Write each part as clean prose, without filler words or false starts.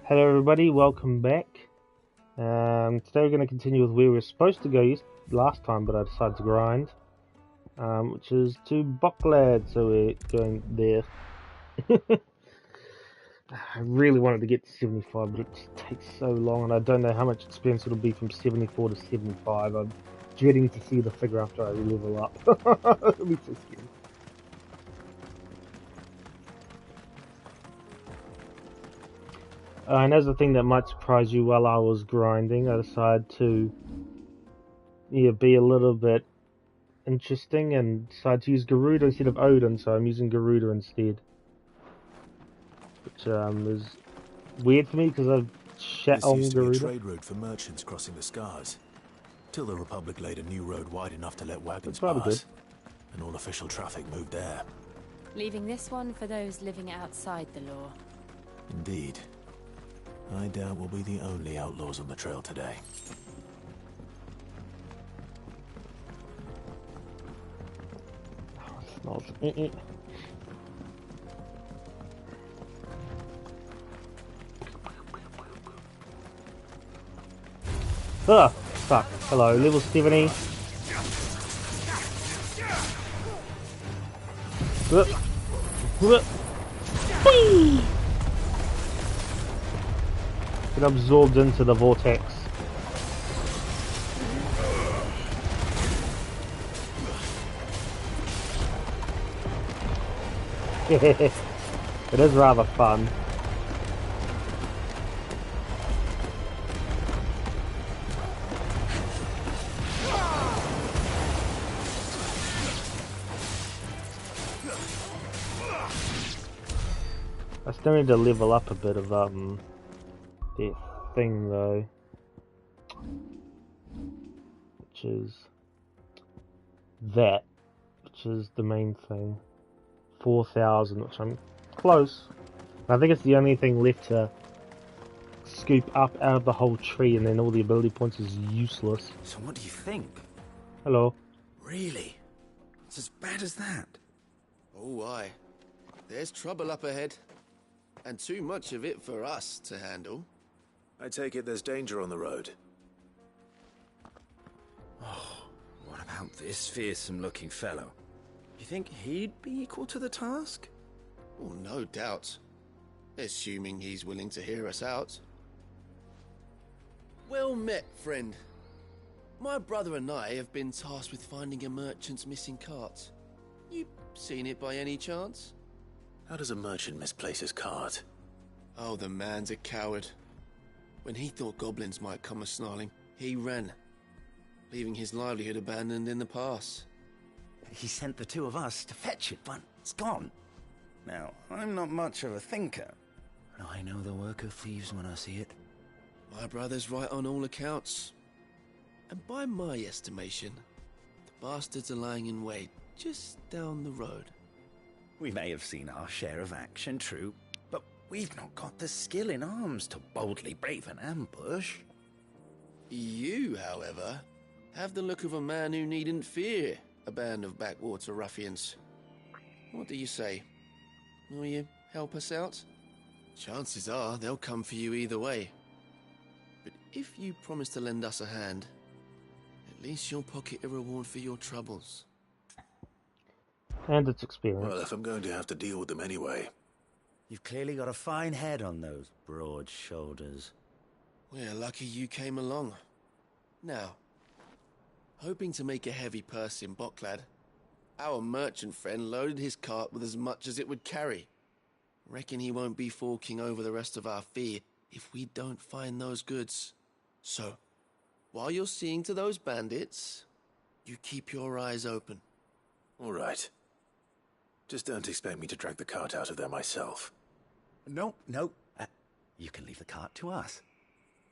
Hello everybody, welcome back. Today we're going to continue with where we were supposed to go last time, but I decided to grind, which is to Bocklad, so we're going there. I really wanted to get to 75, but it just takes so long, and I don't know how much experience it'll be from 74 to 75. I'm dreading to see the figure after I level up. It'll be so scary. And as a thing that might surprise you, while I was grinding, I decided to be a little bit interesting and decided to use Garuda instead of Odin, so I'm using Garuda instead. Which is weird for me because I've shat on Garuda. This used to be a trade route for merchants crossing the Scars, till the Republic laid a new road wide enough to let wagons pass, and all official traffic moved there. Leaving this one for those living outside the law. Indeed. I doubt we'll be the only outlaws on the trail today. Oh, ah, fuck. Hello, level 70. Get absorbed into the vortex. It is rather fun. I still need to level up a bit of their thing though, which is the main thing. 4,000, which I'm close. I think it's the only thing left to scoop up out of the whole tree, and then all the ability points is useless. So what do you think? Hello. Really? It's as bad as that? Oh, aye. There's trouble up ahead. And too much of it for us to handle. I take it there's danger on the road. Oh, what about this fearsome-looking fellow? You think he'd be equal to the task? Oh, no doubt. Assuming he's willing to hear us out. Well met, friend. My brother and I have been tasked with finding a merchant's missing cart. You seen it by any chance? How does a merchant misplace his cart? Oh, the man's a coward. When he thought goblins might come a-snarling, he ran, leaving his livelihood abandoned in the pass. He sent the two of us to fetch it, but it's gone. Now, I'm not much of a thinker, but I know the work of thieves when I see it. My brother's right on all accounts. And by my estimation, the bastards are lying in wait just down the road. We may have seen our share of action, true, but we've not got the skill in arms to boldly brave an ambush. You, however, have the look of a man who needn't fear a band of backwater ruffians. What do you say? Will you help us out? Chances are they'll come for you either way. But if you promise to lend us a hand, at least you'll pocket a reward for your troubles. And its experience. Well, if I'm going to have to deal with them anyway. You've clearly got a fine head on those broad shoulders. We're lucky you came along. Now, hoping to make a heavy purse in Bocklad, our merchant friend loaded his cart with as much as it would carry. Reckon he won't be forking over the rest of our fee if we don't find those goods. So, while you're seeing to those bandits, you keep your eyes open. All right. Just don't expect me to drag the cart out of there myself. No. You can leave the cart to us.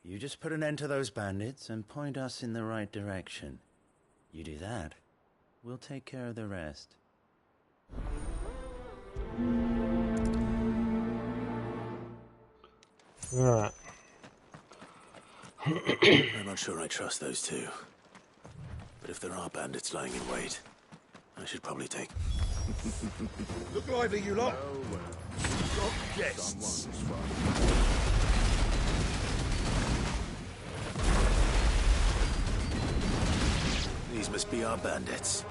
You just put an end to those bandits and point us in the right direction. You do that, we'll take care of the rest. Alright. I'm not sure I trust those two. But if there are bandits lying in wait, I should probably take... Look lively, you lot. Got guests. These must be our bandits.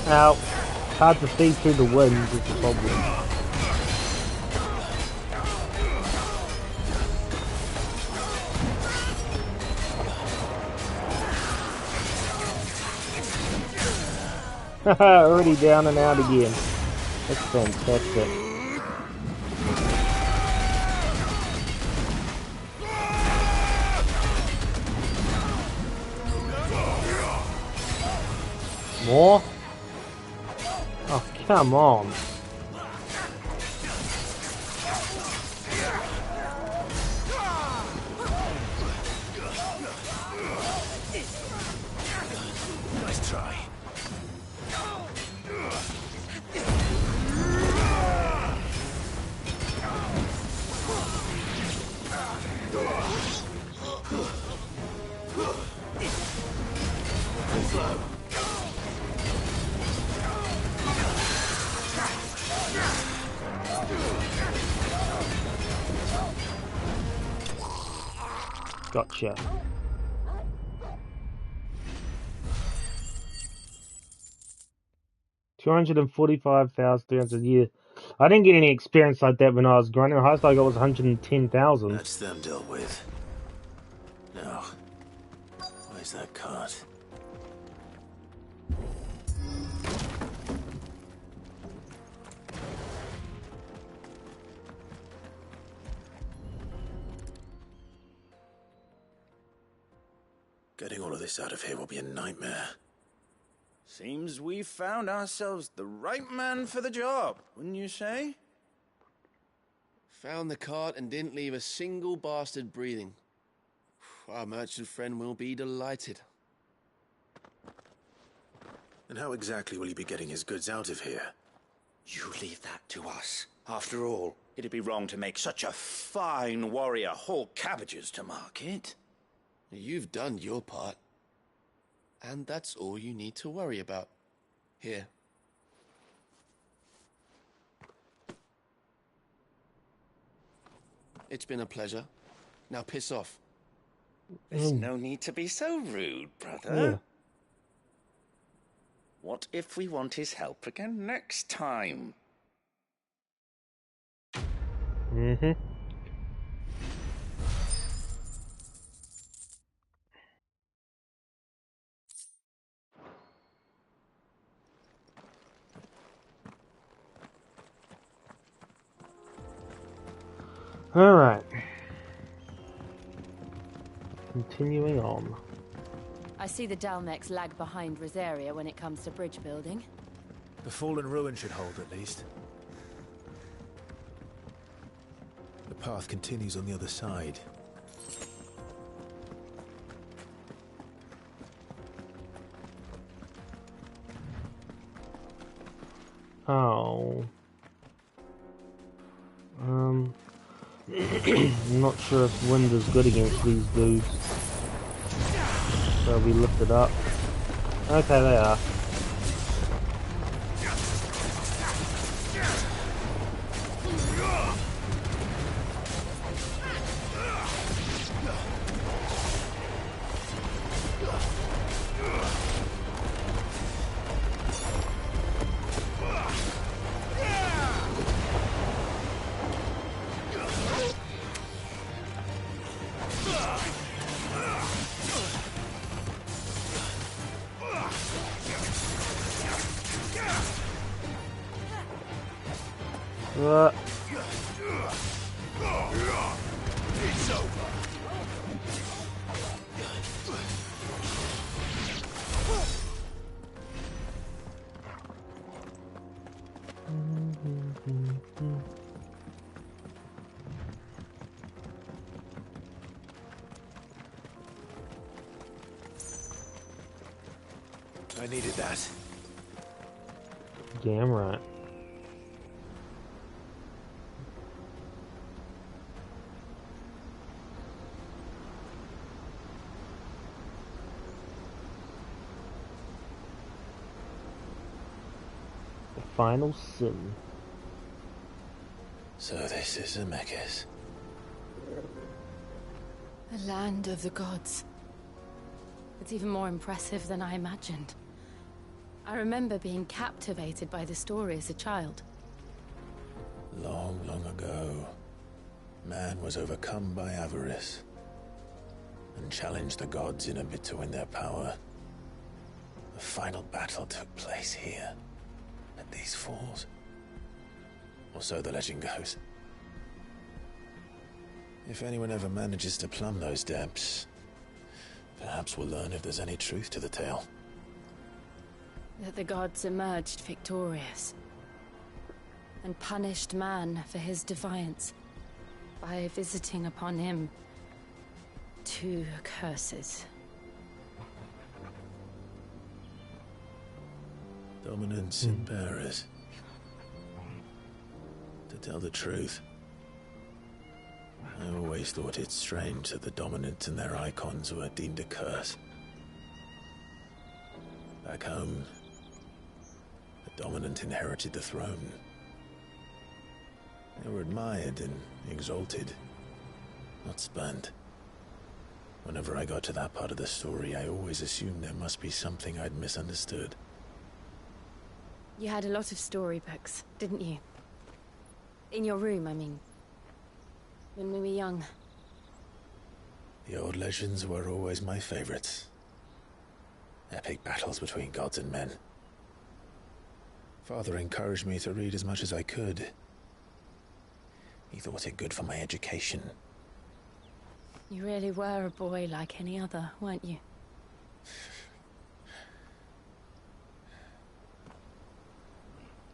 Now, hard to see through the wind is the problem. Already down and out again. That's fantastic. More? Oh, come on. Nice try. Gotcha. $245,300 a year. I didn't get any experience like that when I was grinding. The highest I got was 110,000. That's them dealt with. Now, where's that cart? Getting all of this out of here will be a nightmare. Seems we found ourselves the right man for the job, wouldn't you say? Found the cart and didn't leave a single bastard breathing. Our merchant friend will be delighted. And how exactly will he be getting his goods out of here? You leave that to us. After all, it'd be wrong to make such a fine warrior haul cabbages to market. You've done your part. And that's all you need to worry about. Here. It's been a pleasure. Now piss off. There's no need to be so rude, brother. Yeah. What if we want his help again next time? Mm-hmm. Alright. Continuing on. I see the Dalmex lag behind Rosaria when it comes to bridge building. The fallen ruin should hold, at least. The path continues on the other side. Oh. I'm not sure if wind is good against these dudes. So we lift it up. Okay, they are. It's over. I needed that. Damn right. The final sin. So this is Zemeckis. The land of the gods. It's even more impressive than I imagined. I remember being captivated by the story as a child. Long, long ago, man was overcome by avarice and challenged the gods in a bid to win their power. The final battle took place here, at these falls. Or so the legend goes. If anyone ever manages to plumb those depths, perhaps we'll learn if there's any truth to the tale. That the gods emerged victorious and punished man for his defiance by visiting upon him 2 curses. Dominance in Paris. To tell the truth, I always thought it strange that the dominants and their icons were deemed a curse. Back home, the dominant inherited the throne. They were admired and exalted, not spurned. Whenever I got to that part of the story, I always assumed there must be something I'd misunderstood. You had a lot of storybooks, didn't you? In your room, I mean. When we were young. The old legends were always my favorites. Epic battles between gods and men. Father encouraged me to read as much as I could. He thought it good for my education. You really were a boy like any other, weren't you?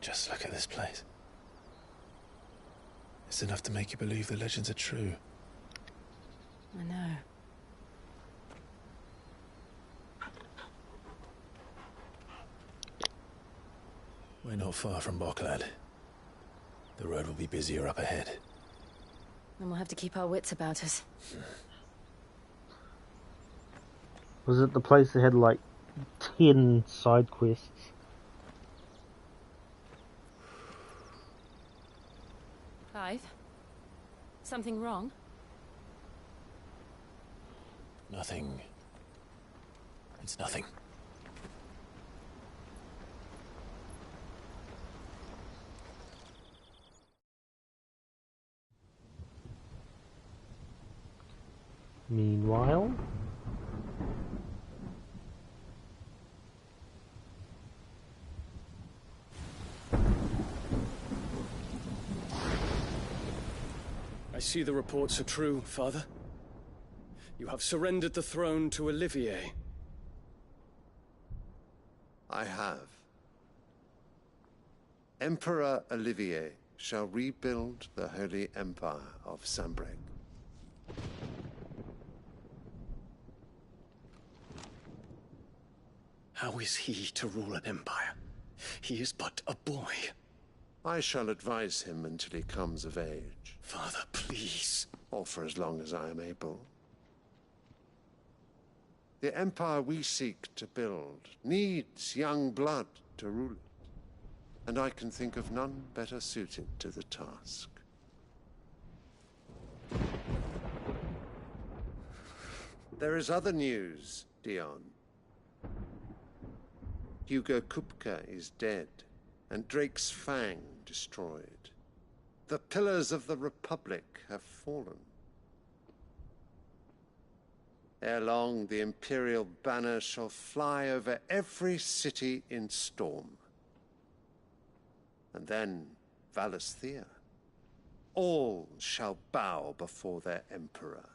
Just look at this place. It's enough to make you believe the legends are true. I know. We're not far from Boklad. The road will be busier up ahead. And we'll have to keep our wits about us. Was it the place that had like 10 side quests? Clive? Something wrong? Nothing. It's nothing. Meanwhile... I see the reports are true, Father. You have surrendered the throne to Olivier. I have. Emperor Olivier shall rebuild the Holy Empire of Sanbreque. How is he to rule an empire? He is but a boy. I shall advise him until he comes of age. Father, please. Or for as long as I am able. The empire we seek to build needs young blood to rule it. And I can think of none better suited to the task. There is other news, Dion. Hugo Kupka is dead, and Drake's Fang destroyed. The pillars of the Republic have fallen. Ere long, the Imperial banner shall fly over every city in Storm. And then, Valisthea. All shall bow before their emperor.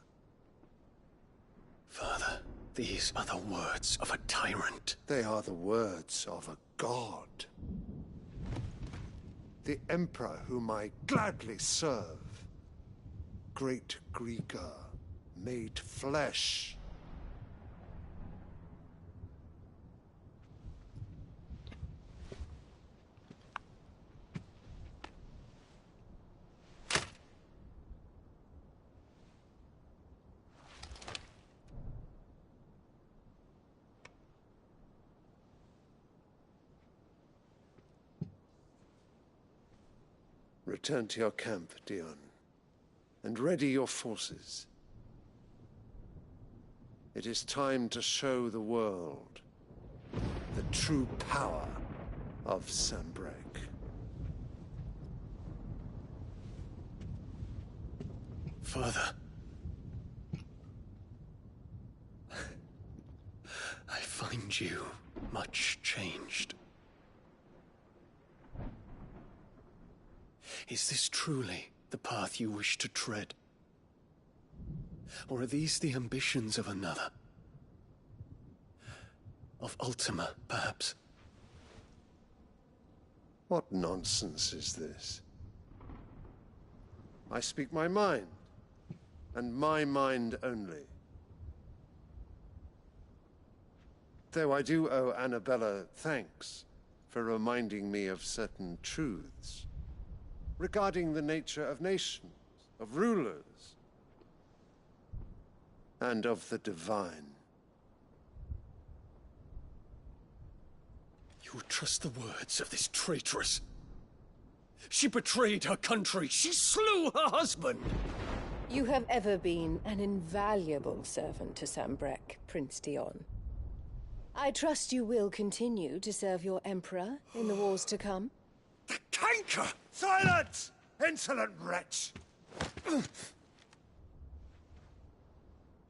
Father, these are the words of a tyrant. They are the words of a god. The emperor whom I gladly serve. Great Greeker, made flesh. Return to your camp, Dion, and ready your forces. It is time to show the world the true power of Sanbreque. Father. I find you much changed. Is this truly the path you wish to tread? Or are these the ambitions of another? Of Ultima, perhaps? What nonsense is this? I speak my mind, and my mind only. Though I do owe Annabella thanks for reminding me of certain truths regarding the nature of nations, of rulers, and of the divine. You would trust the words of this traitress? She betrayed her country. She slew her husband. You have ever been an invaluable servant to Sanbreque, Prince Dion. I trust you will continue to serve your emperor in the wars to come. The canker! Silence! Insolent wretch!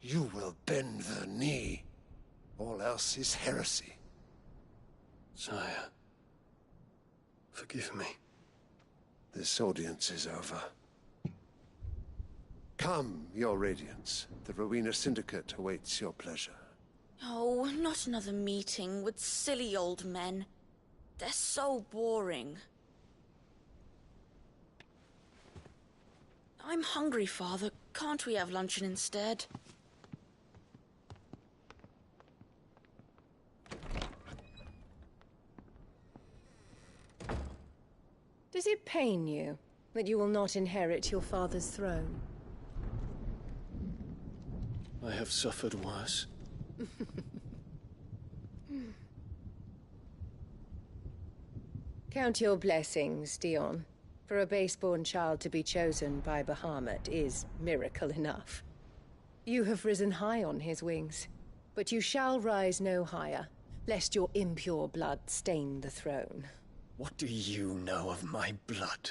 You will bend the knee. All else is heresy. Sire, forgive me. This audience is over. Come, your radiance. The Rowena Syndicate awaits your pleasure. Oh, not another meeting with silly old men. They're so boring. I'm hungry, Father. Can't we have luncheon instead? Does it pain you that you will not inherit your father's throne? I have suffered worse. Count your blessings, Dion. For a base-born child to be chosen by Bahamut is miracle enough. You have risen high on his wings, but you shall rise no higher, lest your impure blood stain the throne. What do you know of my blood?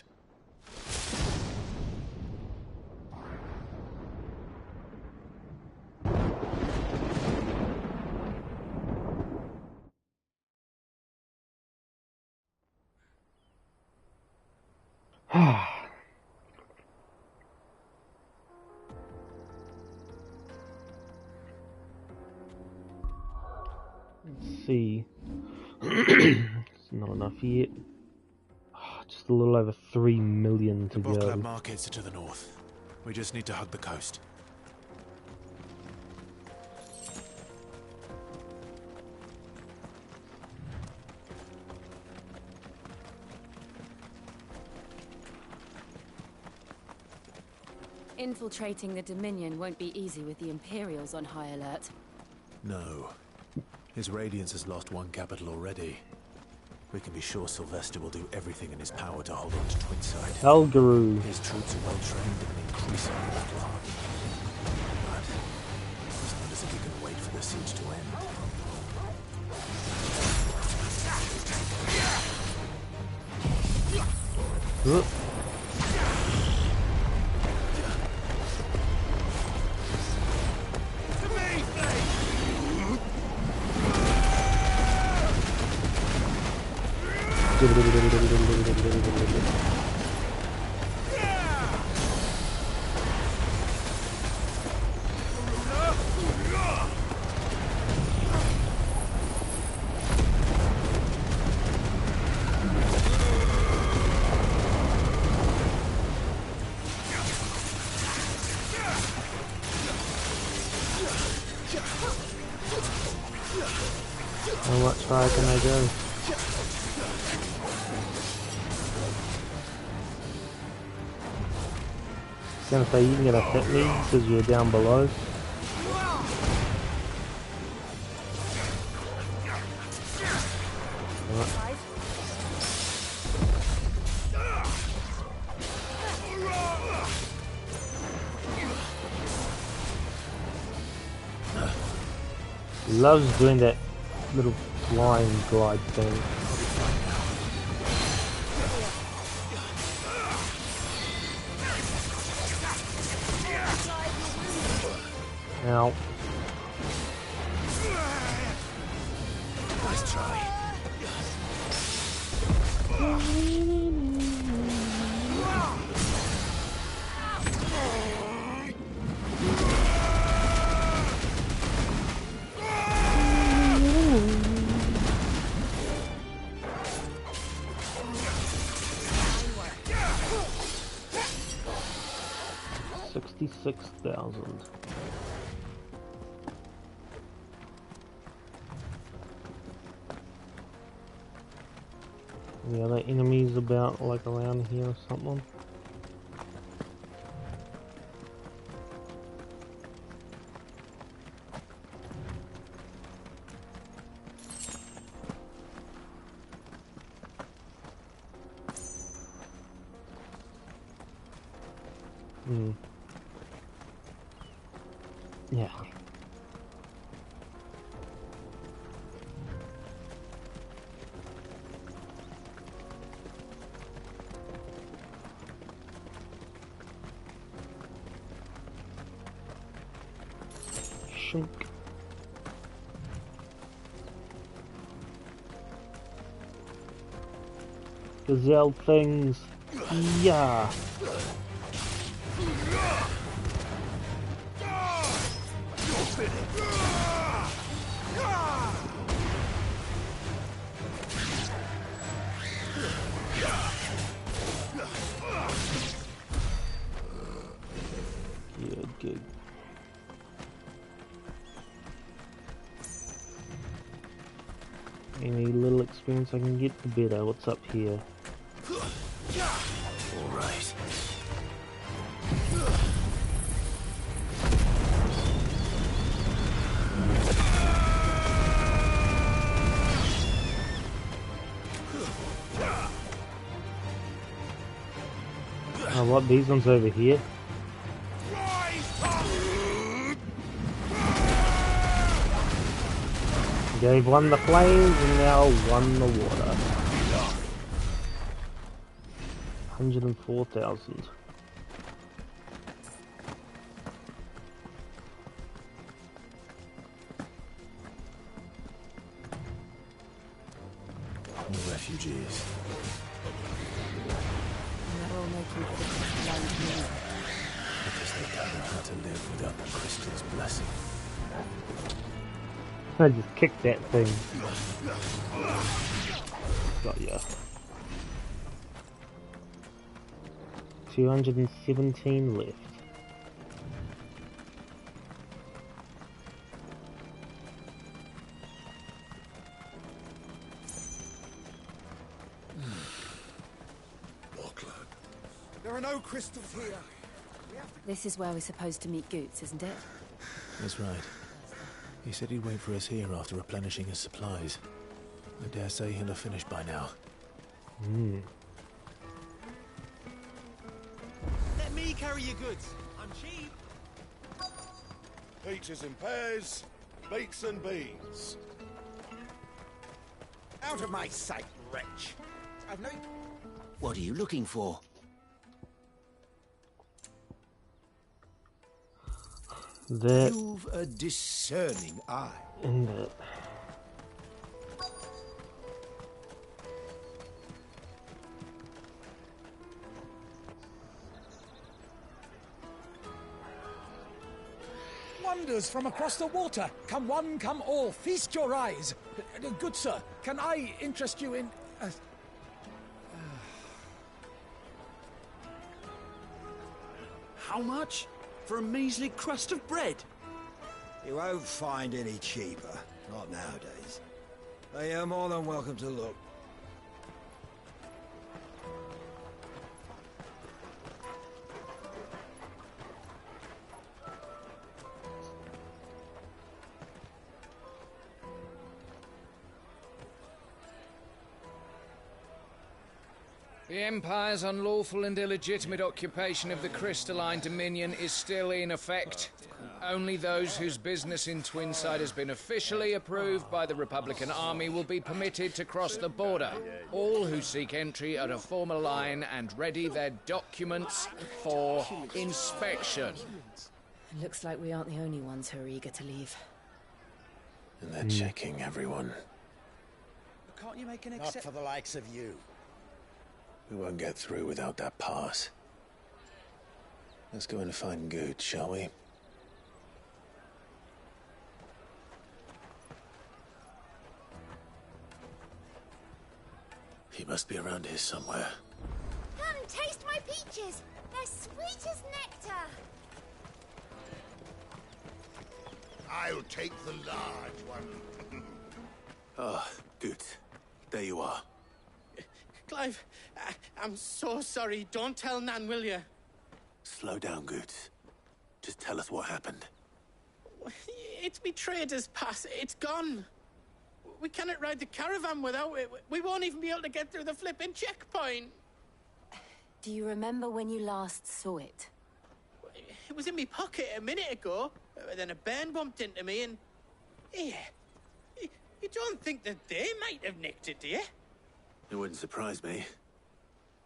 Let's see. It's not enough yet. Just a little over 3 million to The go. Boklab markets are to the north. We just need to hug the coast. Infiltrating the Dominion won't be easy with the Imperials on high alert. No. His Radiance has lost one capital already. We can be sure Sylvester will do everything in his power to hold on to Twinside. Elgaroo. His troops are well trained and increasingly battle-hardened. But it's not as if we can wait for the siege to end. high can I go? I was gonna say, you can get a hit me because you're down below. Loves doing that little flying glide thing. Now, Nice try. 66,000. Any other enemies about, like, around here or something? Yeah. Shunk. Gazelle things. Yeah. Good. Any little experience I can get, the better. What's up here? All right. Oh, what? These ones over here? Gave one the flames and now one the water. 104,000. Refugees. They're all making for the land here. Because they don't know how to live without the crystal's blessing. I just kicked that thing. Got ya. 217 left. There are no crystals here. This is where we're supposed to meet Goots, isn't it? That's right. He said he'd wait for us here after replenishing his supplies. I dare say he'll have finished by now. Let me carry your goods. I'm cheap. Peaches and pears, beets and beans. Out of my sight, wretch. I've no... What are you looking for? That You've a discerning eye. and that. Wonders from across the water. Come one, come all. Feast your eyes. Good sir, can I interest you in... How much? For a measly crust of bread? You won't find any cheaper. Not nowadays. You're more than welcome to look. The Empire's unlawful and illegitimate occupation of the Crystalline Dominion is still in effect. Only those whose business in Twinside has been officially approved by the Republican Army will be permitted to cross the border. All who seek entry are to form a line and ready their documents for inspection. Looks like we aren't the only ones who are eager to leave. And they're checking everyone. Can't you make an Not for the likes of you. We won't get through without that pass. Let's go and find Good, shall we? He must be around here somewhere. Come, taste my peaches! They're sweet as nectar! I'll take the large one. Ah, Good. There you are. Clive, I'm so sorry. Don't tell Nan, will you? Slow down, Good. Just tell us what happened. It's me trader's pass. It's gone. We cannot ride the caravan without it. We won't even be able to get through the flipping checkpoint. Do you remember when you last saw it? It was in my pocket a minute ago. Then a bairn bumped into me and... Yeah. You don't think that they might have nicked it, do you? It wouldn't surprise me.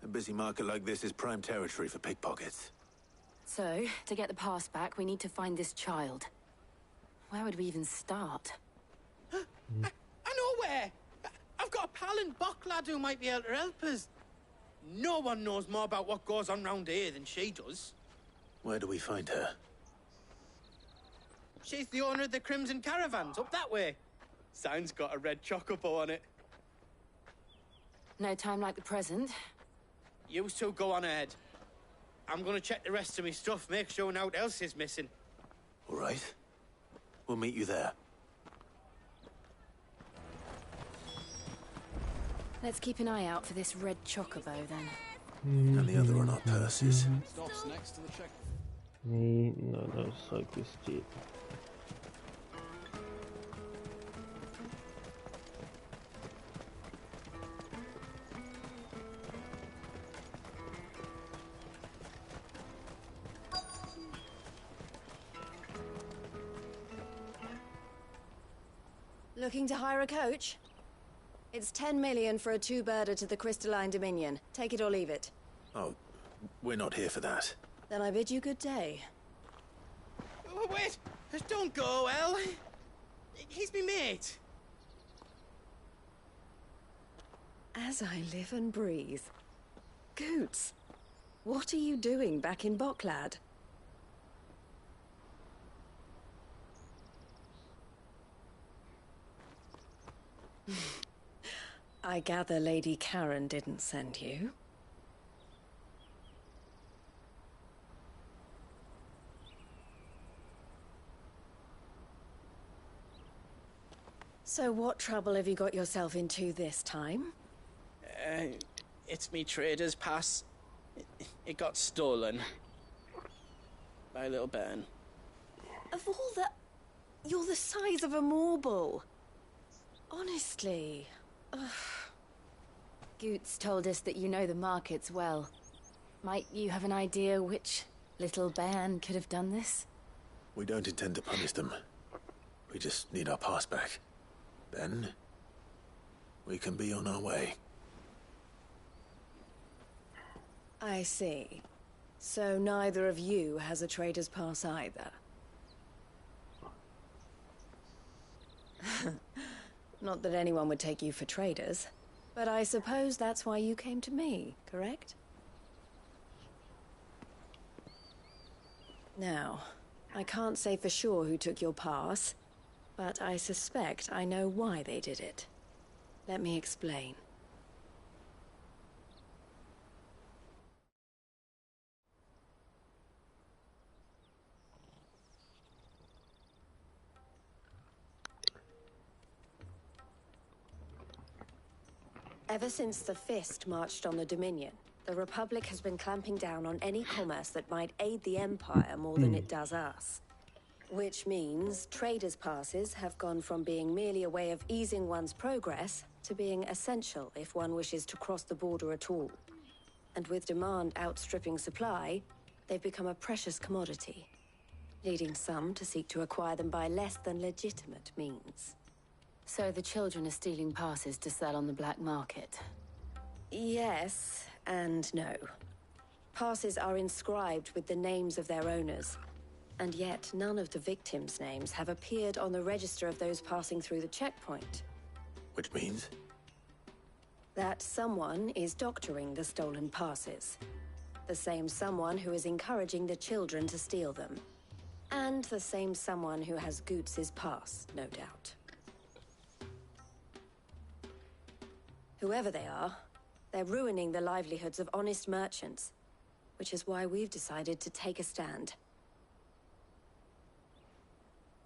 A busy market like this is prime territory for pickpockets. So, to get the pass back, we need to find this child. Where would we even start? I know where! I've got a pal in Bocklad who might be able to help us. No one knows more about what goes on round here than she does. Where do we find her? She's the owner of the Crimson Caravans, up that way. Sign's got a red chocobo on it. No time like the present. You two go on ahead. I'm gonna check the rest of my stuff, make sure naught else is missing. All right. We'll meet you there. Let's keep an eye out for this red chocobo, then. And the other on our purses. Stops next to the check. No, cyclist jeep. Looking to hire a coach? It's 10 million for a two-birder to the Crystalline Dominion. Take it or leave it. Oh, we're not here for that. Then I bid you good day. Oh, wait! Don't go, El. He's me mate. As I live and breathe. Goots, what are you doing back in Bocklad? I gather Lady Karen didn't send you. So what trouble have you got yourself into this time? It's me trader's pass. It got stolen. By a little bairn. Of all the... You're the size of a marble. Honestly. Ugh. Goots told us that you know the markets well. Might you have an idea which little bairn could have done this? We don't intend to punish them. We just need our pass back. Then, we can be on our way. I see. So neither of you has a trader's pass either. Not that anyone would take you for traders, but I suppose that's why you came to me, correct? Now, I can't say for sure who took your pass, but I suspect I know why they did it. Let me explain. Ever since the Fist marched on the Dominion, the Republic has been clamping down on any commerce that might aid the Empire more than it does us. Which means traders' passes have gone from being merely a way of easing one's progress to being essential if one wishes to cross the border at all. And with demand outstripping supply, they've become a precious commodity, leading some to seek to acquire them by less than legitimate means. So the children are stealing passes to sell on the black market? Yes and no. Passes are inscribed with the names of their owners, and yet none of the victims' names have appeared on the register of those passing through the checkpoint. Which means? That someone is doctoring the stolen passes. The same someone who is encouraging the children to steal them. And the same someone who has Goots' pass, no doubt. Whoever they are, they're ruining the livelihoods of honest merchants, which is why we've decided to take a stand.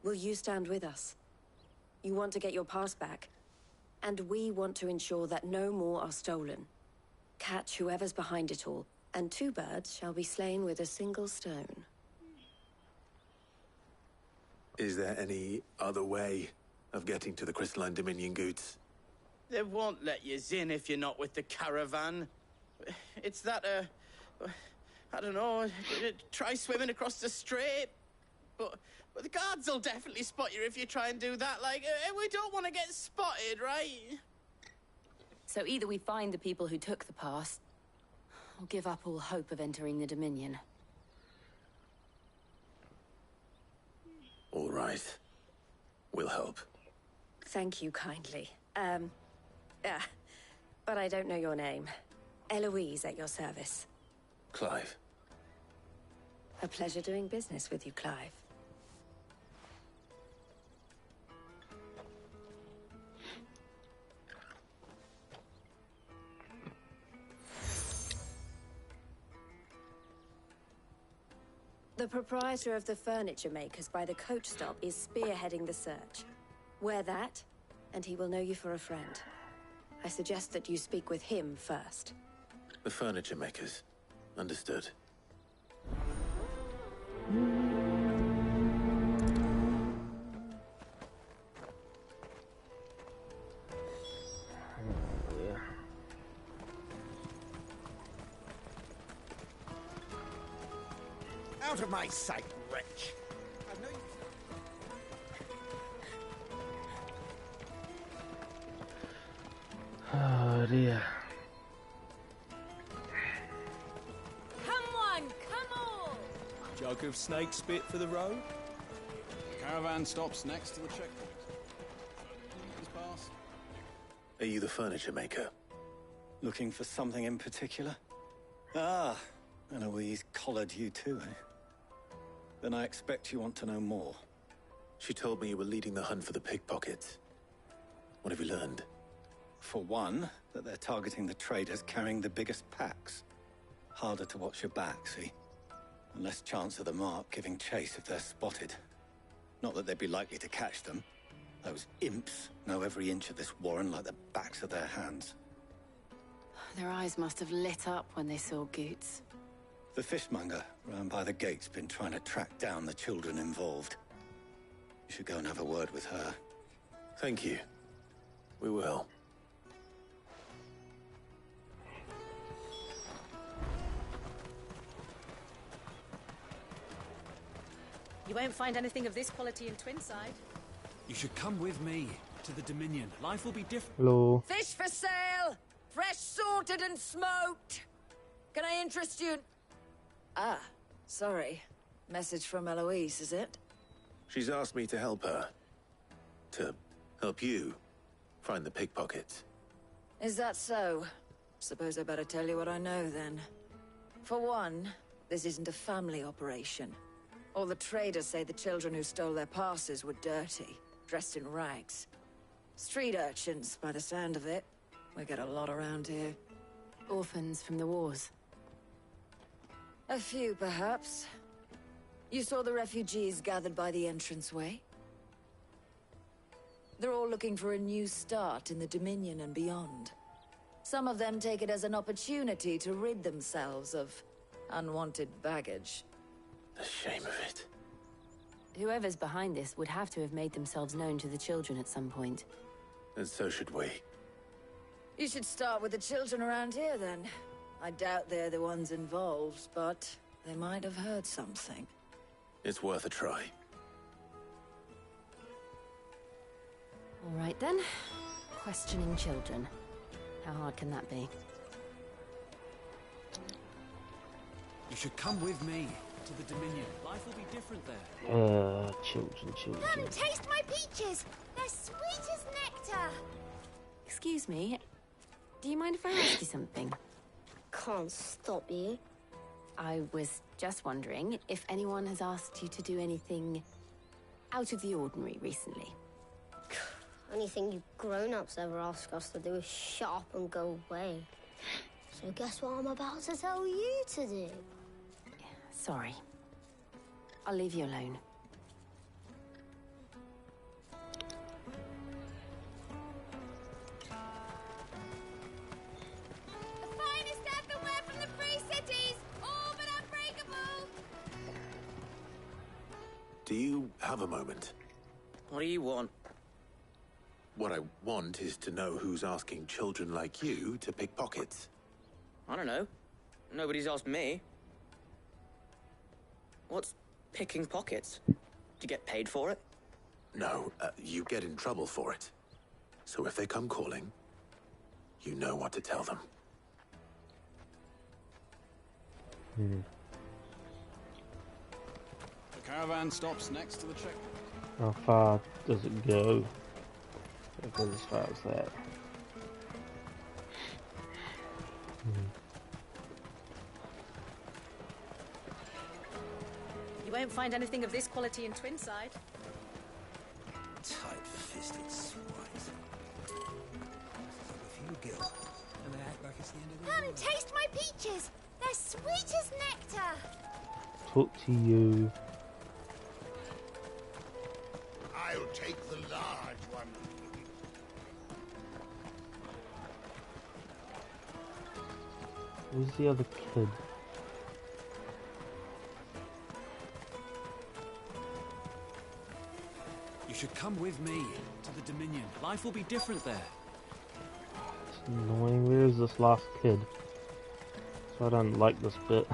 Will you stand with us? You want to get your pass back, and we want to ensure that no more are stolen. Catch whoever's behind it all, and 2 birds shall be slain with a single stone. Is there any other way of getting to the Crystalline Dominion Goots? They won't let you in if you're not with the caravan. It's that, I don't know, try swimming across the strait. But the guards will definitely spot you if you try and do that. Like, we don't want to get spotted, right? So either we find the people who took the pass, or give up all hope of entering the Dominion. All right. We'll help. Thank you kindly. But I don't know your name. Eloise at your service. Clive. A pleasure doing business with you, Clive. The proprietor of the furniture makers by the coach stop is spearheading the search. Wear that, and he will know you for a friend. I suggest that you speak with him first. The furniture makers. Understood. Out of my sight, wretch! I know you... Oh dear. Come on, come on! Jug of snake spit for the road? Caravan stops next to the checkpoint. Pass. Are you the furniture maker? Looking for something in particular? Ah, Eloise collared you too, eh? Then I expect you want to know more. She told me you were leading the hunt for the pickpockets. What have you learned? For one, that they're targeting the traders carrying the biggest packs. Harder to watch your back, see? And less chance of the mark giving chase if they're spotted. Not that they'd be likely to catch them. Those imps know every inch of this warren like the backs of their hands. Their eyes must have lit up when they saw Goots. The fishmonger round by the gate's been trying to track down the children involved. You should go and have a word with her. Thank you. We will. You won't find anything of this quality in Twinside. You should come with me to the Dominion. Life will be different. Hello. Fish for sale! Fresh sorted and smoked! Can I interest you in... Ah, sorry. Message from Eloise, is it? She's asked me to help her. To help you find the pickpockets. Is that so? Suppose I better tell you what I know, then. For one, this isn't a family operation. All the traders say the children who stole their passes were dirty, dressed in rags. Street urchins, by the sound of it. We get a lot around here. Orphans from the wars. A few, perhaps. You saw the refugees gathered by the entranceway? They're all looking for a new start in the Dominion and beyond. Some of them take it as an opportunity to rid themselves of unwanted baggage. The shame of it. Whoever's behind this would have to have made themselves known to the children at some point. And so should we. You should start with the children around here, then. I doubt they're the ones involved, but they might have heard something. It's worth a try. All right, then. Questioning children. How hard can that be? You should come with me to the Dominion. Life will be different there. Children. Come taste my peaches. They're sweet as nectar. Excuse me. Do you mind if I ask you something? Can't stop you. I was just wondering if anyone has asked you to do anything out of the ordinary recently. Anything you grown-ups ever ask us to do is shut up and go away. So guess what I'm about to tell you to do? Sorry. I'll leave you alone. The finest earthenware from the Free Cities, all but unbreakable. Do you have a moment? What do you want? What I want is to know who's asking children like you to pick pockets. I don't know. Nobody's asked me. What's picking pockets? Do you get paid for it? No, you get in trouble for it. So if they come calling, you know what to tell them. The caravan stops next to the check. How far does it go? It goes as far as that. You won't find anything of this quality in Twinside. Tight-fisted swines. A few gil, and they act like it's the end of the Come world. taste my peaches. They're sweet as nectar. Talk to you. I'll take the large one. Who's the other kid? You should come with me to the Dominion. Life will be different there. It's annoying. Where is this last kid? So I don't like this bit.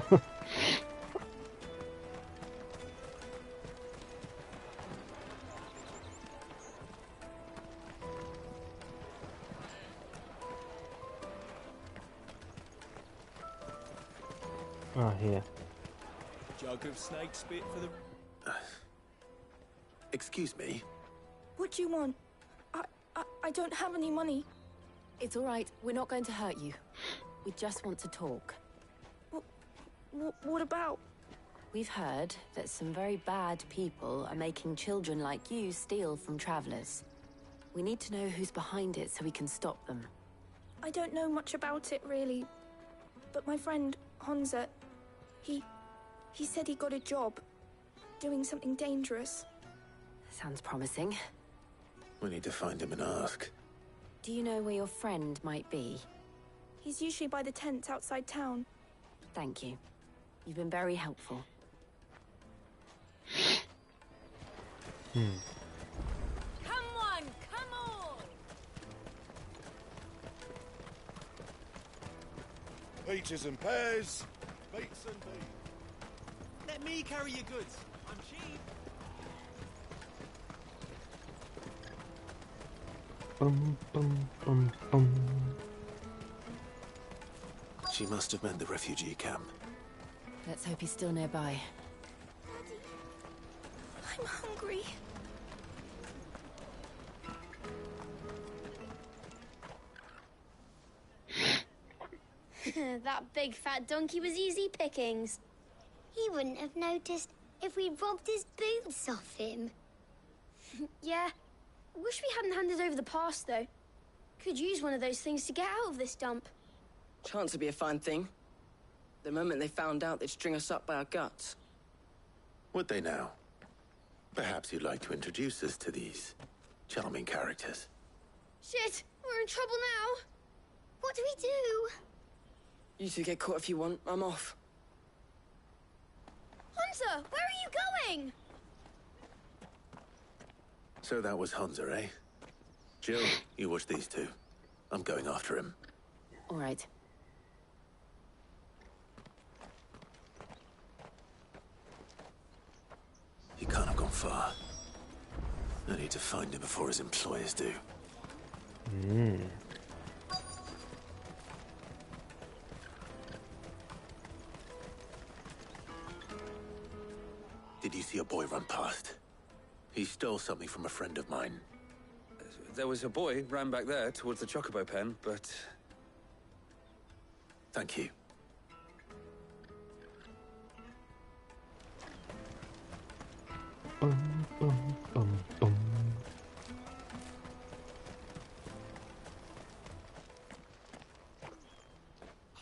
Ah, here. Jug of snake spit for the... Excuse me? What do you want? I don't have any money. It's all right. We're not going to hurt you. We just want to talk. What about? We've heard that some very bad people are making children like you steal from travelers. We need to know who's behind it so we can stop them. I don't know much about it, really. But my friend, Honza, he said he got a job. Doing something dangerous. Sounds promising. We need to find him and ask. Do you know where your friend might be? He's usually by the tents outside town. Thank you. You've been very helpful. Come on, come on! Peaches and pears, meats and beans. Let me carry your goods. I'm cheap. Bum, bum, bum, bum. She must have meant the refugee camp. Let's hope he's still nearby. I'm hungry. That big fat donkey was easy pickings. He wouldn't have noticed if we robbed his boots off him. Yeah. Wish we hadn't handed over the pass, though. Could use one of those things to get out of this dump. Chance would be a fine thing. The moment they found out, they'd string us up by our guts. Would they now? Perhaps you'd like to introduce us to these charming characters. Shit, we're in trouble now. What do we do? You two get caught if you want. I'm off. Hunter, where are you going? So that was Hunter, eh? Jill, you watch these two. I'm going after him. All right. He can't have gone far. I need to find him before his employers do. Did you see a boy run past? He stole something from a friend of mine. There was a boy ran back there towards the Chocobo pen, but... Thank you. Oh,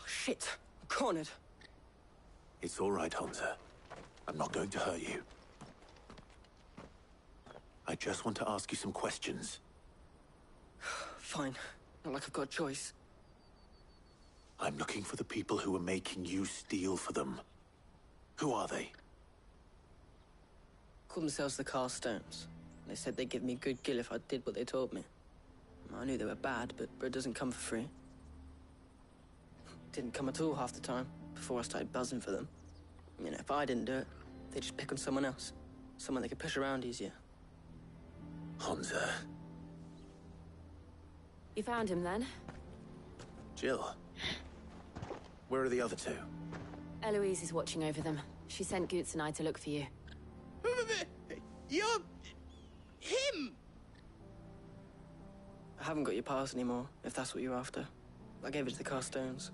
shit. I'm cornered. It's all right, Hunter. I'm not going to hurt you. I just want to ask you some questions. Fine. Not like I've got a choice. I'm looking for the people who are making you steal for them. Who are they? Called themselves the Carstones. They said they'd give me good gill if I did what they told me. I knew they were bad, but bread doesn't come for free. Didn't come at all half the time, before I started buzzing for them. You know, if I didn't do it, they'd just pick on someone else. Someone they could push around easier. Hunter. You found him then? Jill. Where are the other two? Eloise is watching over them. She sent Goots and I to look for you. You're... him! I haven't got your pass anymore, if that's what you're after. I gave it to the Carstones.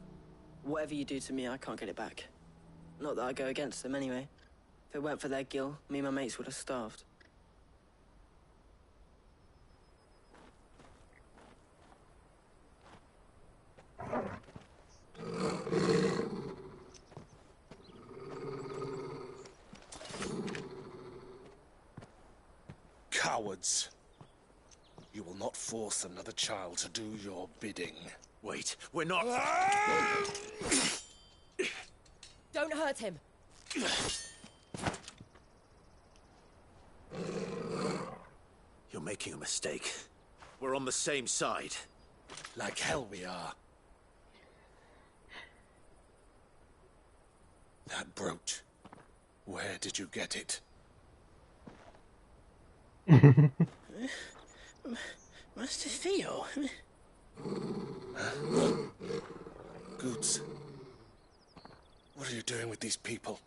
Whatever you do to me, I can't get it back. Not that I go against them anyway. If it weren't for their gill, me and my mates would have starved. Cowards. You will not force another child to do your bidding. Wait, we're not... Don't hurt him. You're making a mistake. We're on the same side. Like hell we are. That brooch. Where did you get it? Master Theo? Goots. What are you doing with these people?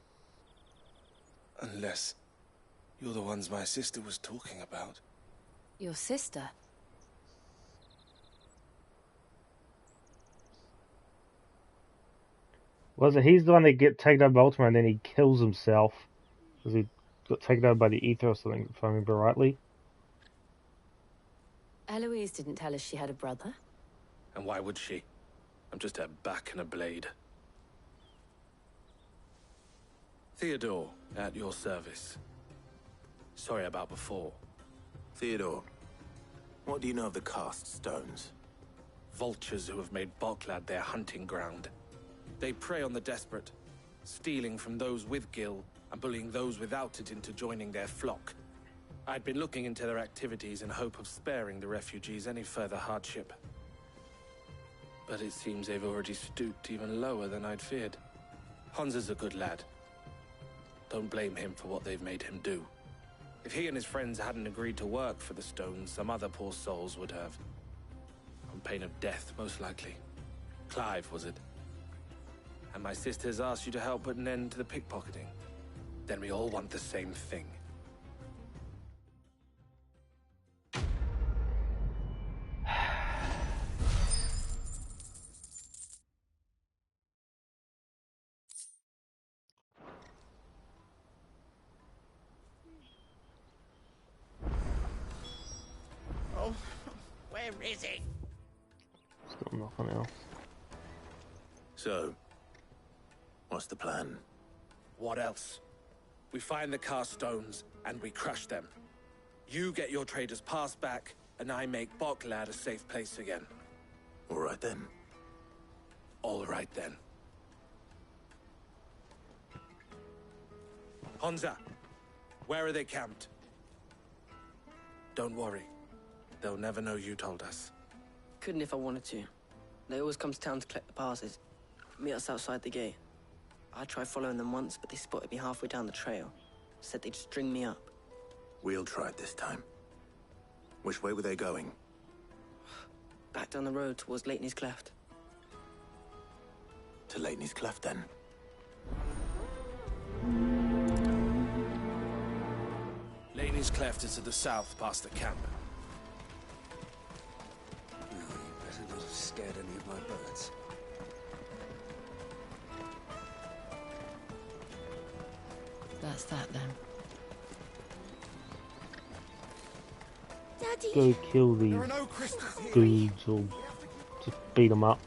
Unless you're the ones my sister was talking about. Your sister? Was it he's the one that get taken over by Ultima and then he kills himself because he got taken over by the ether or something, if I remember rightly? Eloise didn't tell us she had a brother. And why would she? I'm just her back and a blade. Theodore, at your service. Sorry about before. Theodore, what do you know of the Cast Stones? Vultures who have made Boklad their hunting ground. They prey on the desperate, stealing from those with gil and bullying those without it into joining their flock. I'd been looking into their activities in hope of sparing the refugees any further hardship. But it seems they've already stooped even lower than I'd feared. Hans is a good lad. Don't blame him for what they've made him do. If he and his friends hadn't agreed to work for the Stones, some other poor souls would have. On pain of death, most likely. Clive, was it? And my sisters asked you to help put an end to the pickpocketing. Then we all want the same thing. Oh, where is it? Still nothing else. So, what's the plan? What else? We find the Carstones and we crush them. You get your trader's pass back, and I make Boklad a safe place again. All right then. All right then. Honza, where are they camped? Don't worry. They'll never know you told us. Couldn't if I wanted to. They always come to town to collect the passes. Meet us outside the gate. I tried following them once, but they spotted me halfway down the trail. Said they'd string me up. We'll try it this time. Which way were they going? Back down the road towards Lateney's Cleft. To Lateney's Cleft, then. Laney's Cleft is to the south, past the camp. No, you better not have scared any of my birds. That's that then. Daddy! Go kill these dudes or just beat them up.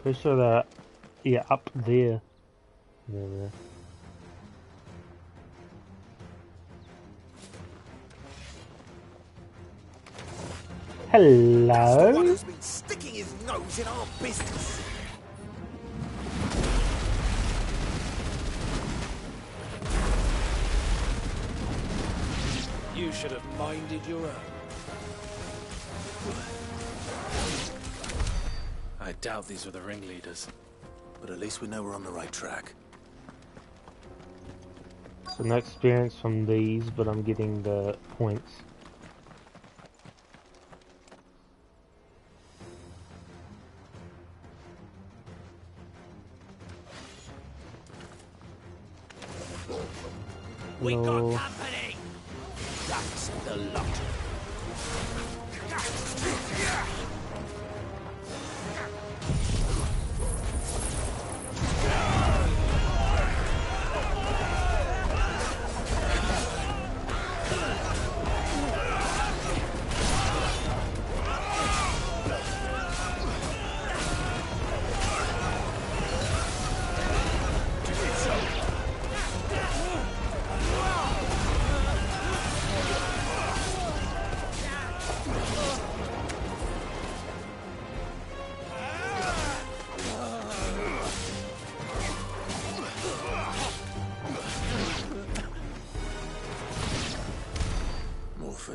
Pretty sure that, yeah, up there. There. Hello? The one who's been sticking his nose in our business. You should have minded your own. I doubt these were the ringleaders. But at least we know we're on the right track. So no experience from these, but I'm getting the points. We got No. company. That's the lot.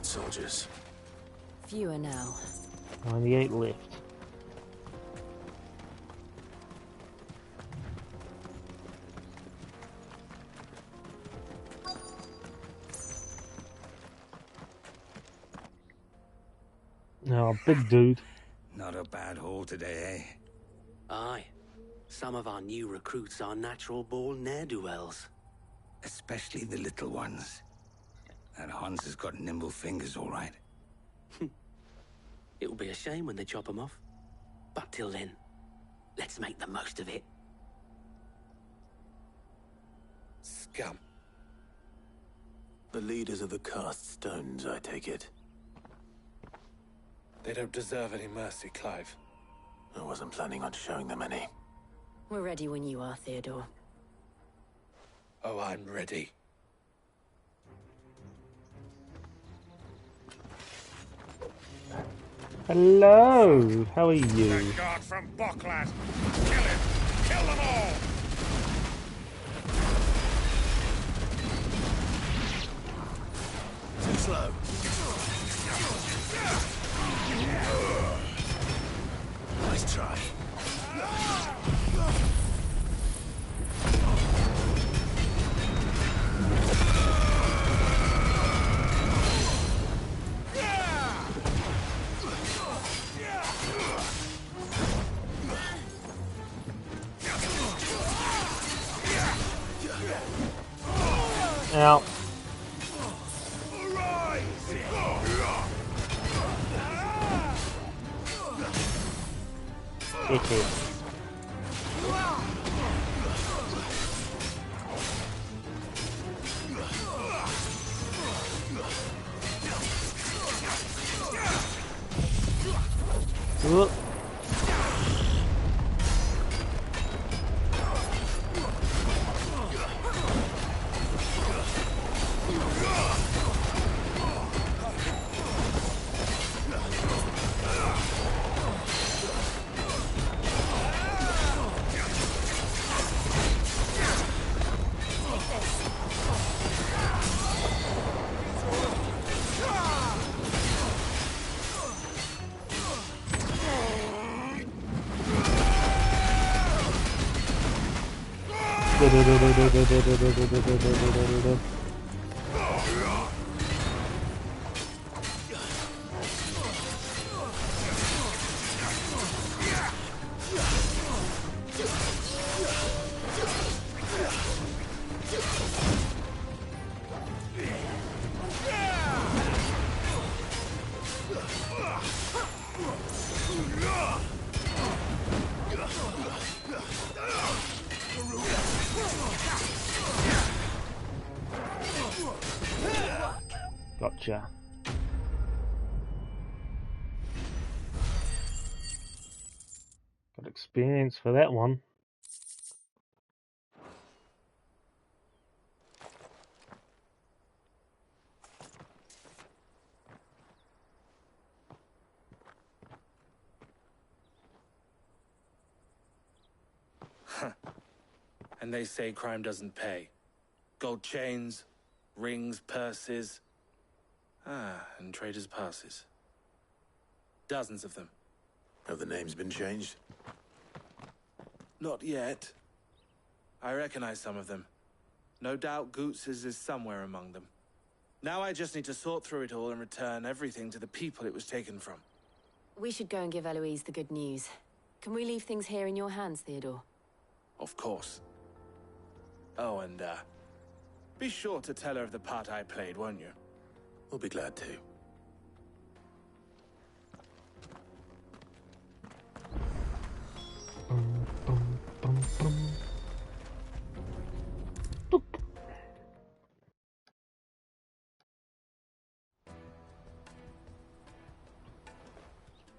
Soldiers. Fewer now. 98 left. Oh, big dude. Not a bad haul today, eh? Aye. Some of our new recruits are natural-born ne'er-do-wells. Especially the little ones. That Hans has got nimble fingers, all right. It'll be a shame when they chop them off. But till then, let's make the most of it. Scum. The leaders of the cast stones, I take it. They don't deserve any mercy, Clive. I wasn't planning on showing them any. We're ready when you are, Theodore. Oh, I'm ready. Hello, how are you? The guard from Bocklad. Kill him. Kill them all. Too slow. Nice try. Out. Okay. Gotcha. Got experience for that one. And they say crime doesn't pay. Gold chains, rings, purses. And traders' passes. Dozens of them. Have the names been changed? Not yet. I recognize some of them. No doubt Goots's is somewhere among them. Now I just need to sort through it all and return everything to the people it was taken from. We should go and give Eloise the good news. Can we leave things here in your hands, Theodore? Of course. Oh, and, be sure to tell her of the part I played, won't you? We'll be glad to.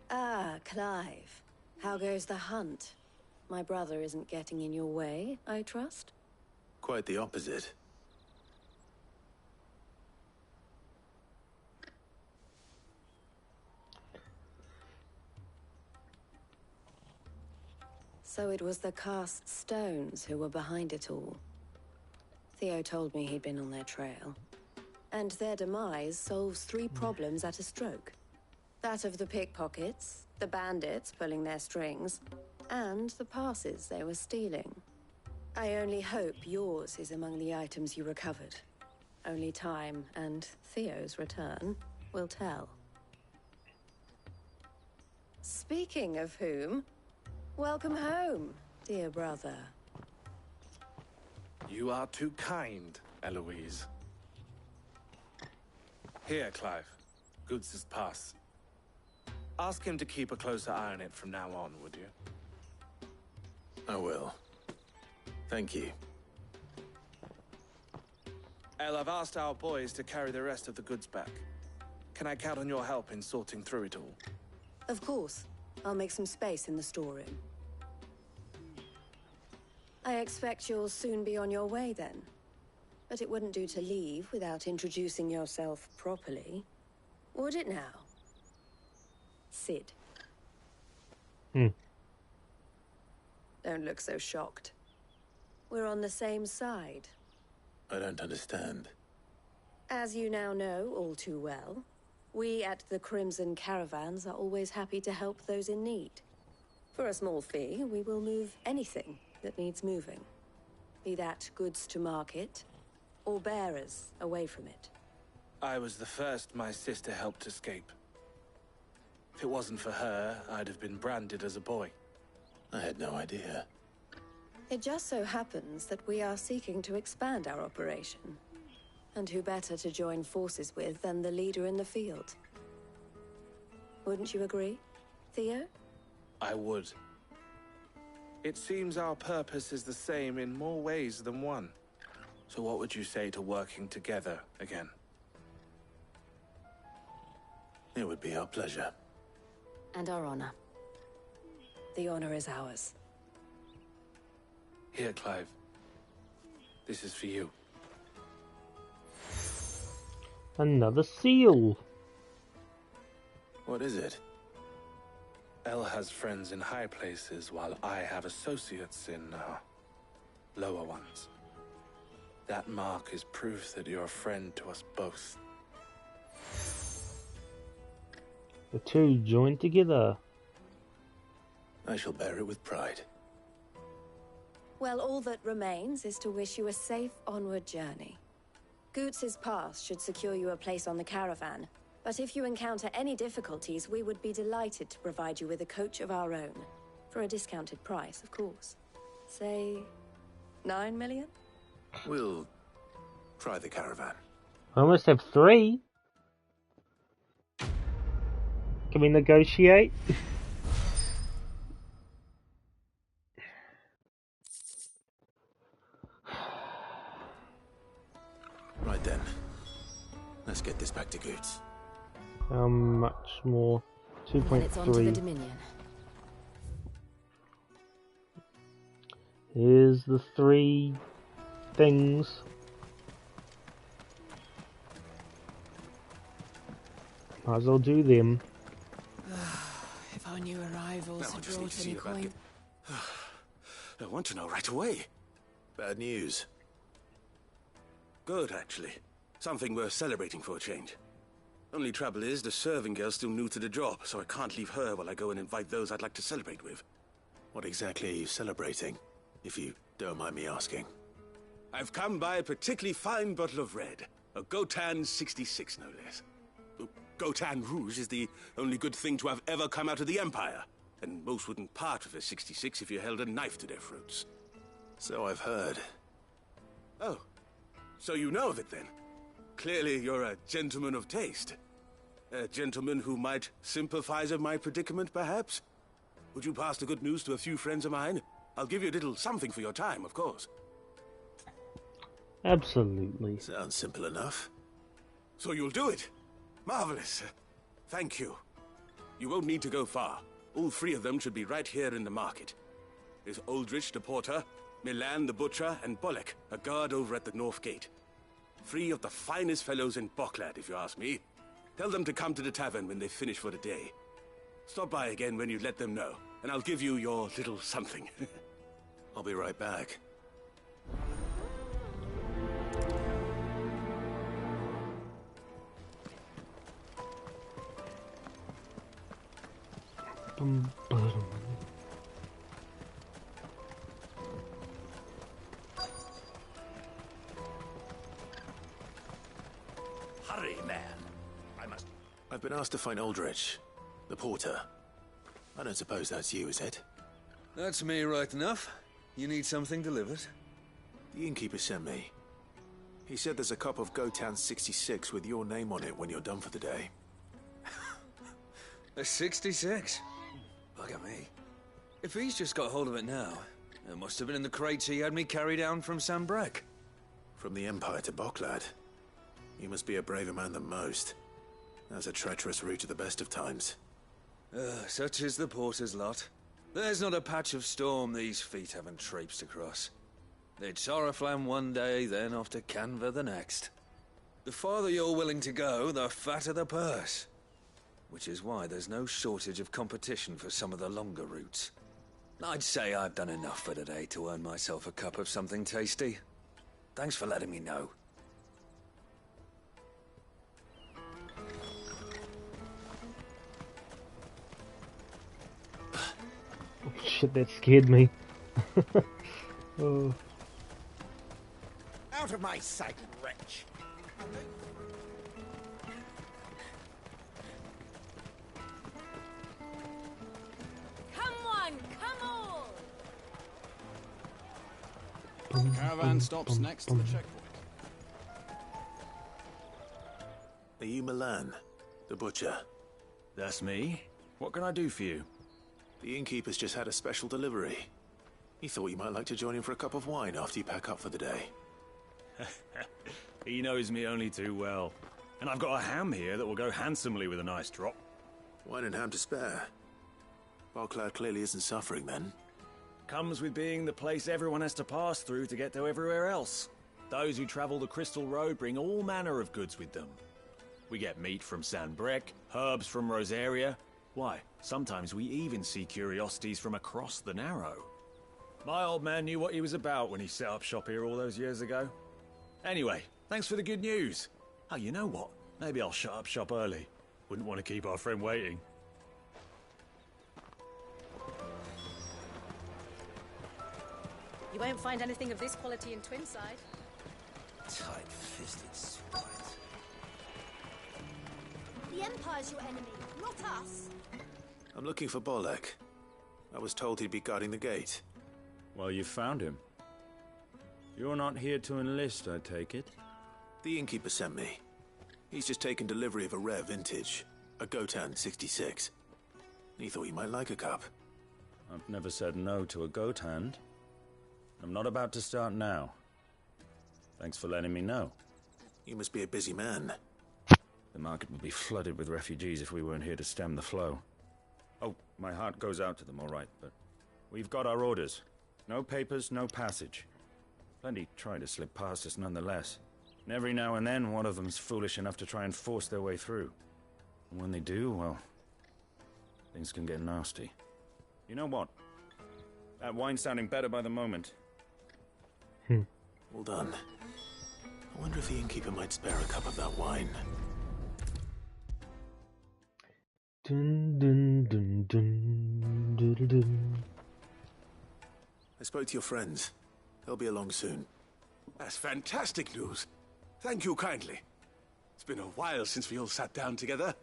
Ah, Clive. How goes the hunt? My brother isn't getting in your way, I trust? Quite the opposite. So it was the cast stones who were behind it all. Theo told me he'd been on their trail. And their demise solves 3 problems at a stroke. That of the pickpockets, the bandits pulling their strings, and the passes they were stealing. I only hope yours is among the items you recovered. Only time and Theo's return will tell. Speaking of whom, welcome home, dear brother. You are too kind, Eloise. Here, Clive. Goots's pass. Ask him to keep a closer eye on it from now on, would you? I will. Thank you. El, I've asked our boys to carry the rest of the goods back. Can I count on your help in sorting through it all? Of course. I'll make some space in the storeroom. I expect you'll soon be on your way then. But it wouldn't do to leave without introducing yourself properly. Would it now? Sid. Don't look so shocked. We're on the same side. I don't understand. As you now know all too well, we at the Crimson Caravans are always happy to help those in need. For a small fee, we will move anything that needs moving. Be that goods to market, or bearers away from it. I was the first my sister helped escape. If it wasn't for her, I'd have been branded as a boy. I had no idea. It just so happens that we are seeking to expand our operation. And who better to join forces with than the leader in the field? Wouldn't you agree, Theo? I would. It seems our purpose is the same in more ways than one. So what would you say to working together again? It would be our pleasure. And our honor. The honor is ours. Here, Clive. This is for you. Another seal. What is it? El has friends in high places, while I have associates in, lower ones. That mark is proof that you're a friend to us both. The two joined together. I shall bear it with pride. Well, all that remains is to wish you a safe onward journey. Goots's pass should secure you a place on the caravan, but if you encounter any difficulties, we would be delighted to provide you with a coach of our own. For a discounted price, of course. Say, 9 million? We'll try the caravan. I almost have 3. Can we negotiate? Right then. Let's get this back to Goots. How much more? Then it's on to the 2.3. Dominion. Here's the 3 things. Might as well do them. If our new arrivals Now I had just need brought to see any the back coin. I want to know right away. Bad news. Good, actually. Something worth celebrating for a change. Only trouble is, the serving girl's still new to the job, so I can't leave her while I go and invite those I'd like to celebrate with. What exactly are you celebrating, if you don't mind me asking? I've come by a particularly fine bottle of red. A Gotan 66, no less. Gotan Rouge is the only good thing to have ever come out of the Empire, and most wouldn't part with a 66 if you held a knife to their throats. So I've heard. Oh, so you know of it then? Clearly you're a gentleman of taste. A gentleman who might sympathize with my predicament, perhaps? Would you pass the good news to a few friends of mine? I'll give you a little something for your time, of course. Absolutely. Sounds simple enough. So you'll do it? Marvelous. Thank you. You won't need to go far. All 3 of them should be right here in the market. There's Aldrich the porter, Milan the butcher, and Bolek, a guard over at the north gate. 3 of the finest fellows in Boklad, if you ask me. Tell them to come to the tavern when they finish for the day. Stop by again when you let them know, and I'll give you your little something. I'll be right back. Hurry, man. I must... I've been asked to find Aldrich, the porter. I don't suppose that's you, is it? That's me right enough. You need something delivered? The innkeeper sent me. He said there's a cup of Gotan 66 with your name on it when you're done for the day. A 66? Look at me. If he's just got hold of it now, it must have been in the crates he had me carry down from Sambrek. From the Empire to Boklad. You must be a braver man than most. That's a treacherous route to the best of times. Such is the porter's lot. There's not a patch of storm these feet haven't traipsed across. It's Oriflamme one day, then off to Canva the next. The farther you're willing to go, the fatter the purse. Which is why there's no shortage of competition for some of the longer routes. I'd say I've done enough for today to earn myself a cup of something tasty. Thanks for letting me know. Shit, that scared me. Oh. Out of my sight, wretch! Come on, come on! Caravan stops next to the checkpoint. Are you Milan, the butcher? That's me. What can I do for you? The innkeeper's just had a special delivery. He thought you might like to join him for a cup of wine after you pack up for the day. He knows me only too well. And I've got a ham here that will go handsomely with a nice drop. Wine and ham to spare. Boklad clearly isn't suffering then. Comes with being the place everyone has to pass through to get to everywhere else. Those who travel the Crystal Road bring all manner of goods with them. We get meat from Sanbrek, herbs from Rosaria. Why, sometimes we even see curiosities from across the Narrow. My old man knew what he was about when he set up shop here all those years ago. Anyway, thanks for the good news. Oh, you know what? Maybe I'll shut up shop early. Wouldn't want to keep our friend waiting. You won't find anything of this quality in Twinside. Tight-fisted spite. The Empire's your enemy, not us. I'm looking for Bolek. I was told he'd be guarding the gate. Well, you found him. You're not here to enlist, I take it? The innkeeper sent me. He's just taken delivery of a rare vintage, a Gotan 66. He thought you might like a cup. I've never said no to a goat hand. I'm not about to start now. Thanks for letting me know. You must be a busy man. The market would be flooded with refugees if we weren't here to stem the flow. Oh, my heart goes out to them, all right, but we've got our orders. No papers, no passage. Plenty try to slip past us nonetheless. And every now and then, one of them's foolish enough to try and force their way through. And when they do, well, things can get nasty. You know what? That wine's sounding better by the moment. Well done. I wonder if the innkeeper might spare a cup of that wine. Dun, dun, dun, dun, dun, dun, dun. I spoke to your friends. They'll be along soon. That's fantastic news. Thank you kindly. It's been a while since we all sat down together.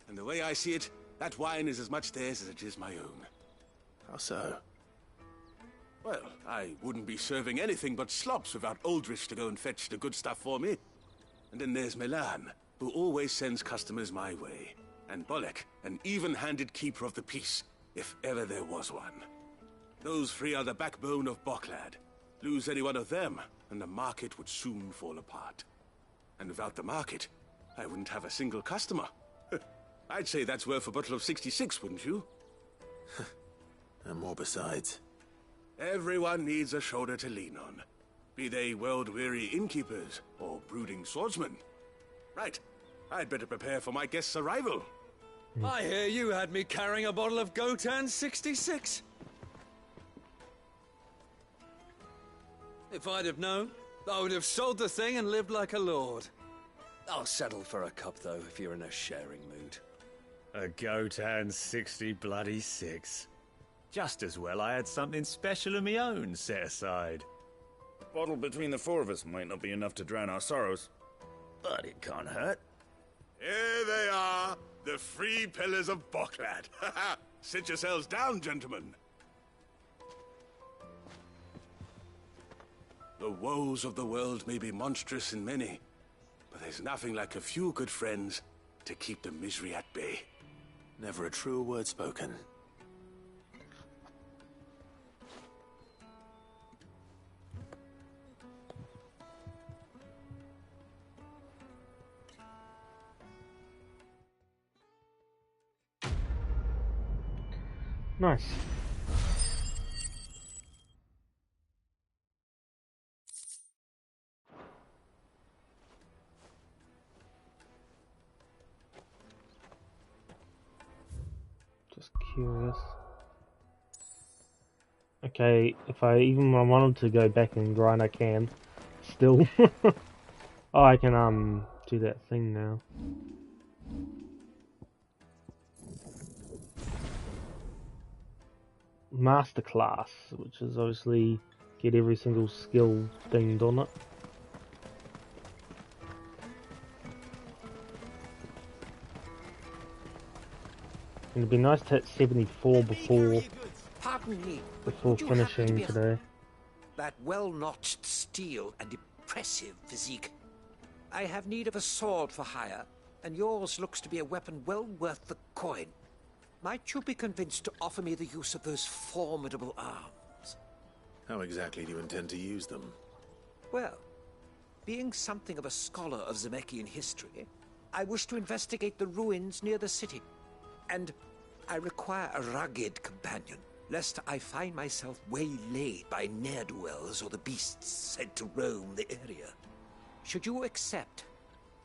And the way I see it, that wine is as much theirs as it is my own. How so? Well, I wouldn't be serving anything but slops without Aldrich to go and fetch the good stuff for me. And then there's Milan, who always sends customers my way. And Bolek, an even-handed keeper of the peace, if ever there was one. Those three are the backbone of Boklad. Lose any one of them, and the market would soon fall apart. And without the market, I wouldn't have a single customer. I'd say that's worth a bottle of 66, wouldn't you? And more besides. Everyone needs a shoulder to lean on. Be they world-weary innkeepers or brooding swordsmen. Right, I'd better prepare for my guest's arrival. I hear you had me carrying a bottle of Gotan 66. If I'd have known, I would have sold the thing and lived like a lord. I'll settle for a cup, though, if you're in a sharing mood. A Gotan 60 Just as well I had something special of my own set aside. A bottle between the four of us might not be enough to drown our sorrows, but it can't hurt. Here they are, the three pillars of Boklad. Sit yourselves down, gentlemen. The woes of the world may be monstrous in many, but there's nothing like a few good friends to keep the misery at bay. Never a truer word spoken. Nice. Just curious. Okay, if I wanted to go back and grind, I can. Still. Oh, I can do that thing now. Masterclass, which is obviously get every single skill thinged on it. It'd be nice to hit 74 before finishing today. That well-notched steel and impressive physique. I have need of a sword for hire, and yours looks to be a weapon well worth the coin. Might you be convinced to offer me the use of those formidable arms? How exactly do you intend to use them? Well, being something of a scholar of Zemeckis history, I wish to investigate the ruins near the city. And I require a rugged companion, lest I find myself waylaid by ne'er-do-wells or the beasts sent to roam the area. Should you accept,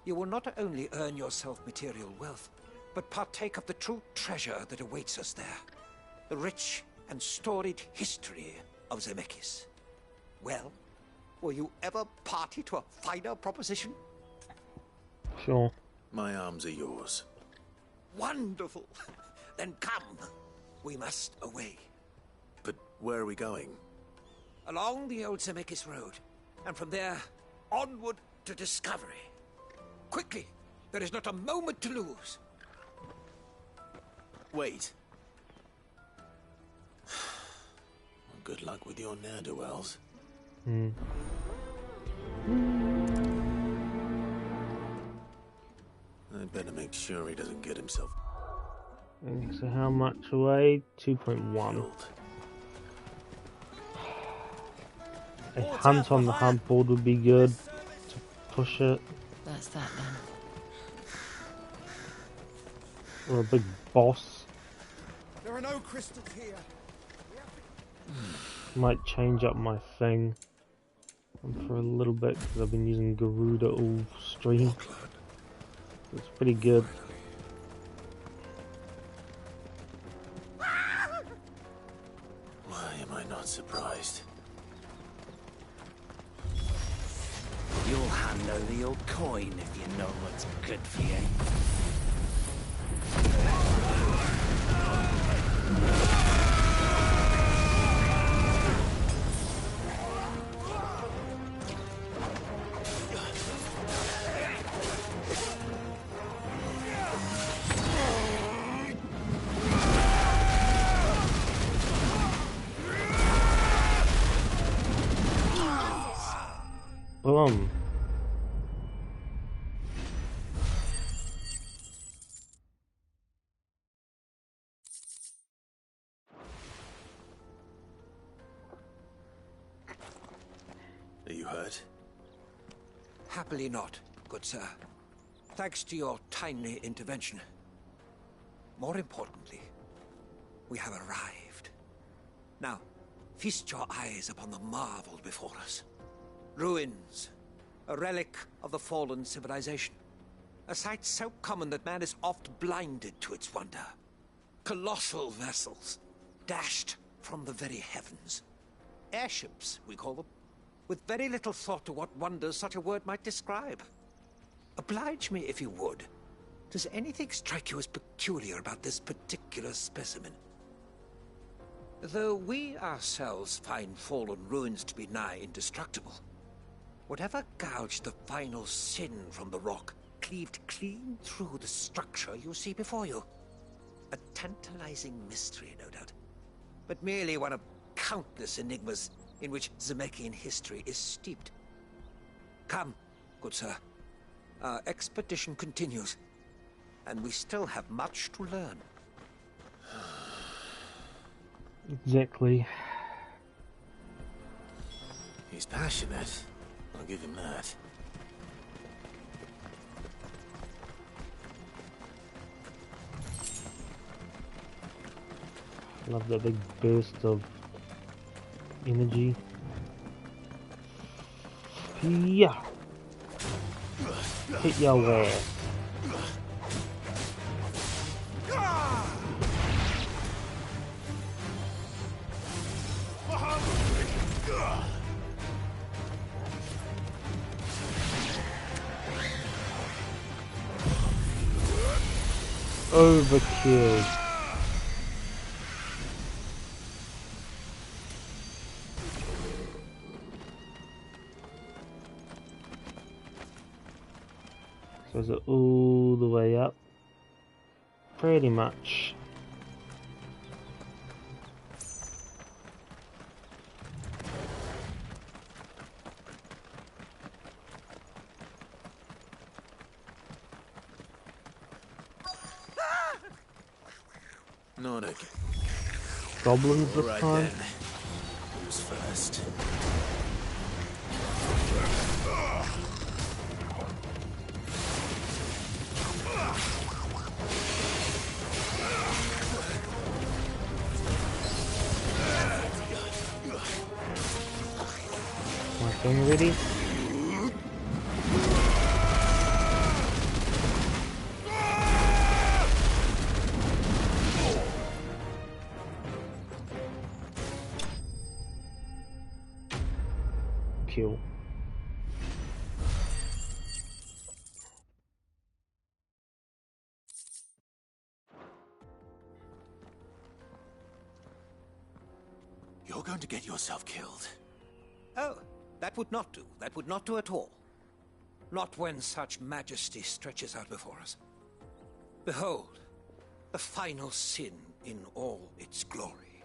you will not only earn yourself material wealth, but partake of the true treasure that awaits us there. The rich and storied history of Zemeckis. Well, will you ever party to a finer proposition? Sure. My arms are yours. Wonderful! Then come. We must away. But where are we going? along the old Zemeckis Road, and from there, onward to discovery. Quickly! There is not a moment to lose. Wait. Well, good luck with your ne'er-do-wells. I'd better make sure he doesn't get himself. Okay, so how much away? 2.1. A hunt on the hunt board would be good to push it. That's that then. Or a big boss. There are no crystals here. Might change up my thing for a little bit because I've been using Garuda all stream. It's pretty good. Why am I not surprised? You'll hand over your coin if you know what's good for you. Boom. Are you hurt? Happily not, good sir. Thanks to your timely intervention. More importantly, we have arrived. Now, feast your eyes upon the marvel before us. Ruins, a relic of the fallen civilization. A sight so common that man is oft blinded to its wonder. Colossal vessels, dashed from the very heavens. Airships, we call them, with very little thought to what wonders such a word might describe. Oblige me if you would. Does anything strike you as peculiar about this particular specimen? Though we ourselves find fallen ruins to be nigh indestructible, whatever gouged the final sin from the rock cleaved clean through the structure you see before you. A tantalizing mystery, no doubt, but merely one of countless enigmas in which Zemeckis history is steeped. Come, good sir. Our expedition continues, and we still have much to learn. Exactly. He's passionate. I'll give him that. Love that big burst of energy. Yeah. Hit your ass. Overkill. So is it all the way up? Pretty much. Not again. Goblins this Right time? then. Who's first? My thing ready? Kill. You're going to get yourself killed. Oh, that would not do. That would not do at all. Not when such majesty stretches out before us. Behold, the final sin in all its glory.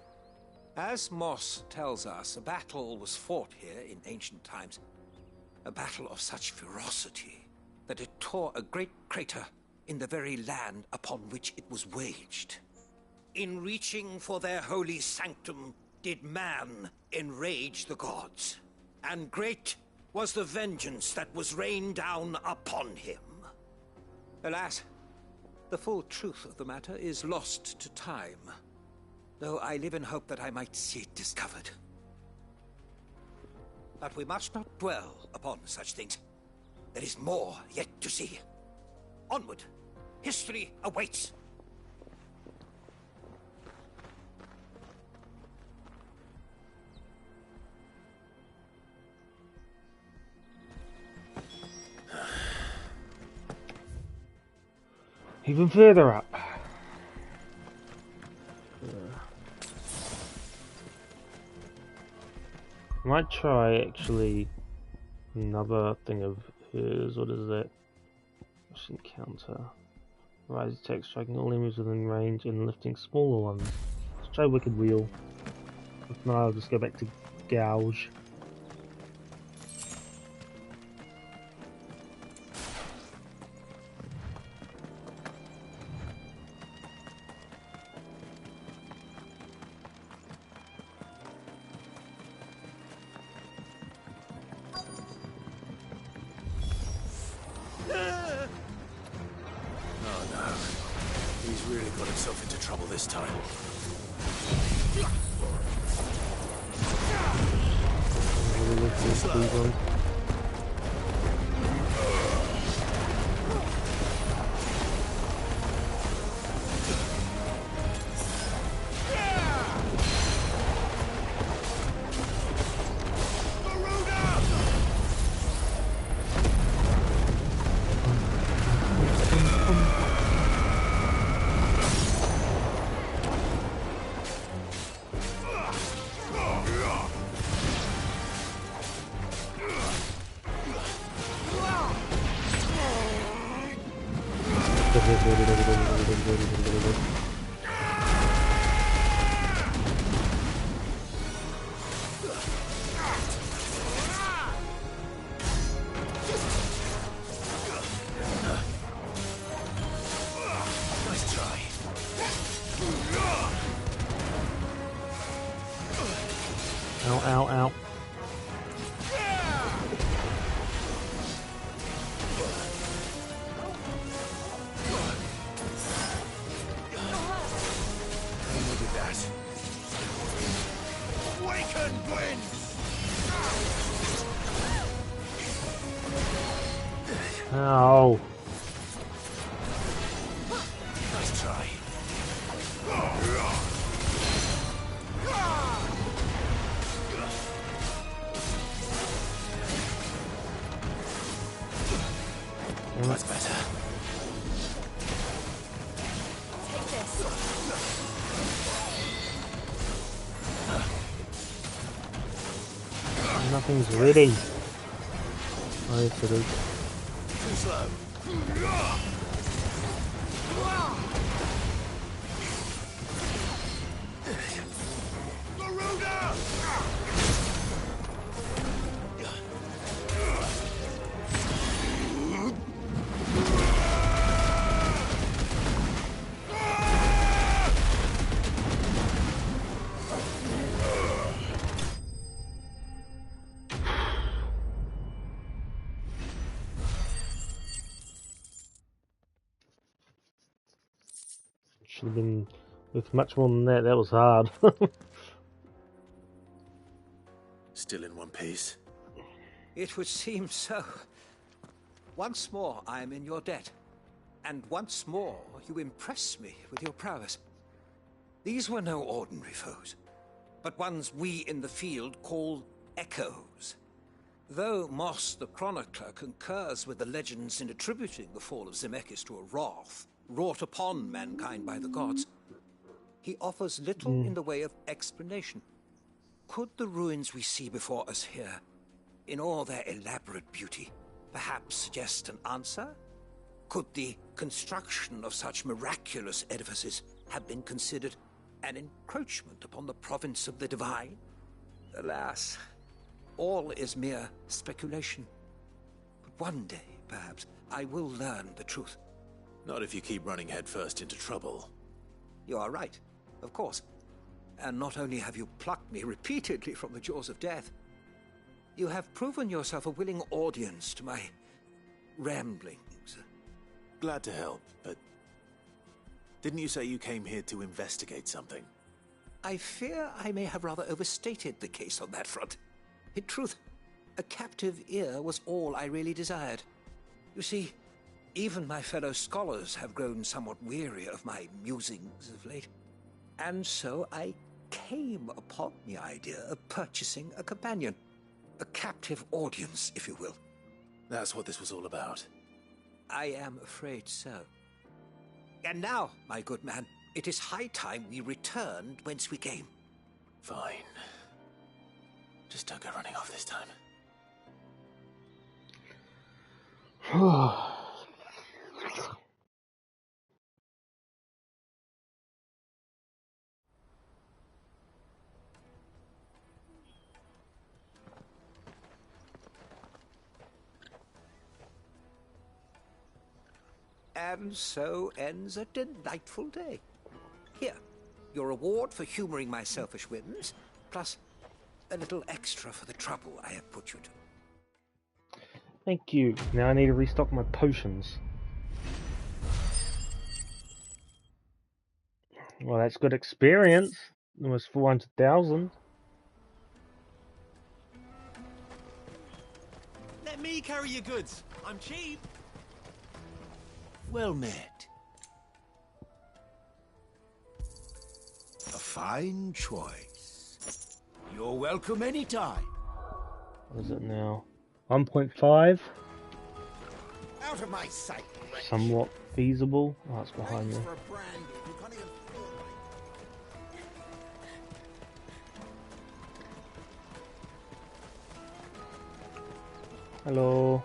As Moss tells us, a battle was fought here in ancient times. A battle of such ferocity that it tore a great crater in the very land upon which it was waged. In reaching for their holy sanctum, did man enrage the gods, and great was the vengeance that was rained down upon him. Alas, the full truth of the matter is lost to time, though I live in hope that I might see it discovered. But we must not dwell upon such things. There is more yet to see. Onward! History awaits! Even further up. Might try actually another thing of hers. What is that? Rush encounter. Rise attack, striking all enemies within range and lifting smaller ones. Let's try Wicked Wheel. If not, I'll just go back to Gouge. Ow, ow. Ow. Nice try. That's better. Take this. Nothing's ready. Oh, yes, it is. Too slow. Should have been with much more than that. That was hard. Still in one piece. It would seem so. Once more I am in your debt, and once more you impress me with your prowess. These were no ordinary foes, but ones we in the field call echoes. Though Moss the Chronicler concurs with the legends in attributing the fall of Zemeckis to a wrath wrought upon mankind by the gods, he offers little in the way of explanation. could the ruins we see before us here, in all their elaborate beauty, perhaps suggest an answer? Could the construction of such miraculous edifices have been considered an encroachment upon the province of the divine? Alas, all is mere speculation. But one day, perhaps, I will learn the truth. Not if you keep running headfirst into trouble. You are right, of course. And not only have you plucked me repeatedly from the jaws of death, you have proven yourself a willing audience to my ramblings. Glad to help, but didn't you say you came here to investigate something? I fear I may have rather overstated the case on that front. In truth, a captive ear was all I really desired. You see, even my fellow scholars have grown somewhat weary of my musings of late. And so I came upon the idea of purchasing a companion. A captive audience, if you will. That's what this was all about. I am afraid so. And now, my good man, it is high time we returned whence we came. Fine. Just don't go running off this time. And so ends a delightful day. Here, your reward for humoring my selfish whims, plus a little extra for the trouble I have put you to. Thank you. Now I need to restock my potions. Well, that's good experience. Almost 400,000. Let me carry your goods. I'm cheap. Well met. A fine choice. You're welcome anytime. What is it now? 1.5? Out of my sight. Somewhat feasible. Oh, it's behind me. Hello.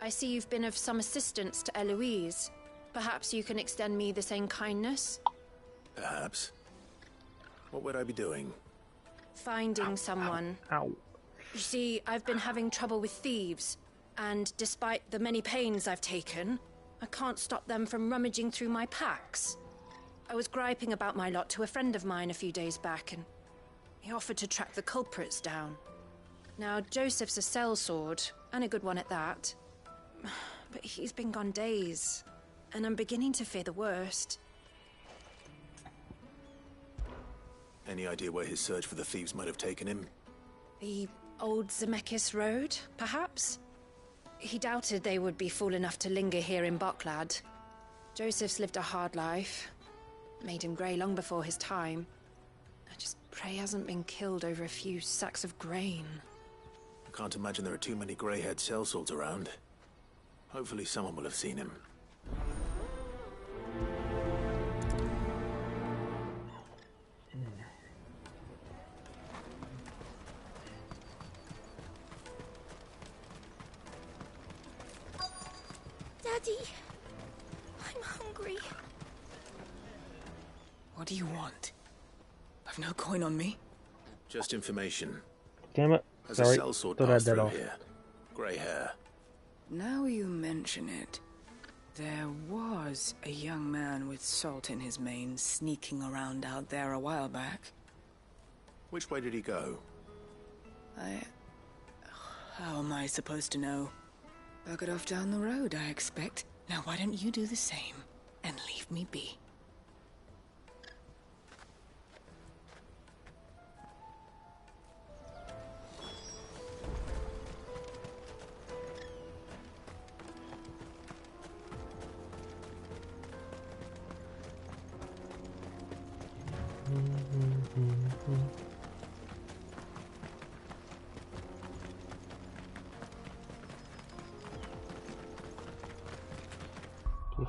I see you've been of some assistance to Eloise. Perhaps you can extend me the same kindness? Perhaps. What would I be doing? Finding someone. Ow. You see, I've been having trouble with thieves, and despite the many pains I've taken, I can't stop them from rummaging through my packs. I was griping about my lot to a friend of mine a few days back, and he offered to track the culprits down. Now, Joseph's a sellsword, and a good one at that. But he's been gone days, and I'm beginning to fear the worst. Any idea where his search for the thieves might have taken him? The old Zemeckis Road, perhaps? He doubted they would be fool enough to linger here in Boklad. Joseph's lived a hard life. Made him grey long before his time. I just pray he hasn't been killed over a few sacks of grain. I can't imagine there are too many grey-haired sellswords around. Hopefully someone will have seen him. Daddy, I'm hungry. What do you want? I've no coin on me. Just information. Damn it. Has Sorry. a sellsword Thought I passed had that through off. here? Grey hair. Now you mention it, there was a young man with salt in his mane sneaking around out there a while back. Which way did he go? How am I supposed to know? Buggered off down the road, I expect. Now why don't you do the same and leave me be?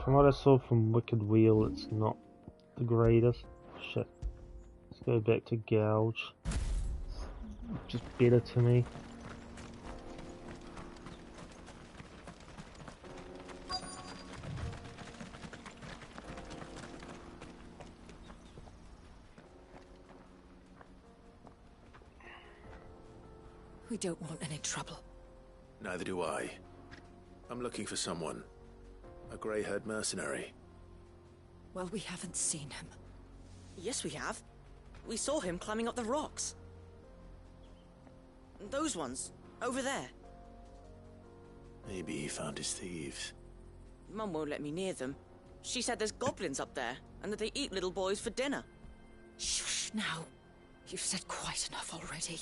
From what I saw from Wicked Wheel, it's not the greatest. Shit. Let's go back to Gouge. just bitter to me. We don't want any trouble. Neither do I. I'm looking for someone. A grey-haired mercenary. Well, we haven't seen him. Yes, we have. We saw him climbing up the rocks. Those ones, over there. Maybe he found his thieves. Mum won't let me near them. She said there's goblins up there, and that they eat little boys for dinner. Shush now. You've said quite enough already.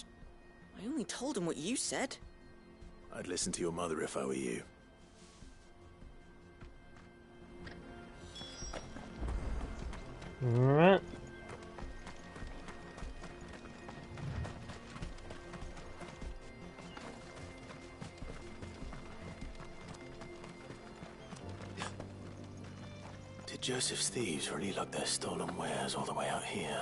I only told him what you said. I'd listen to your mother if I were you. Alright. Did Joseph's thieves really lug their stolen wares all the way out here?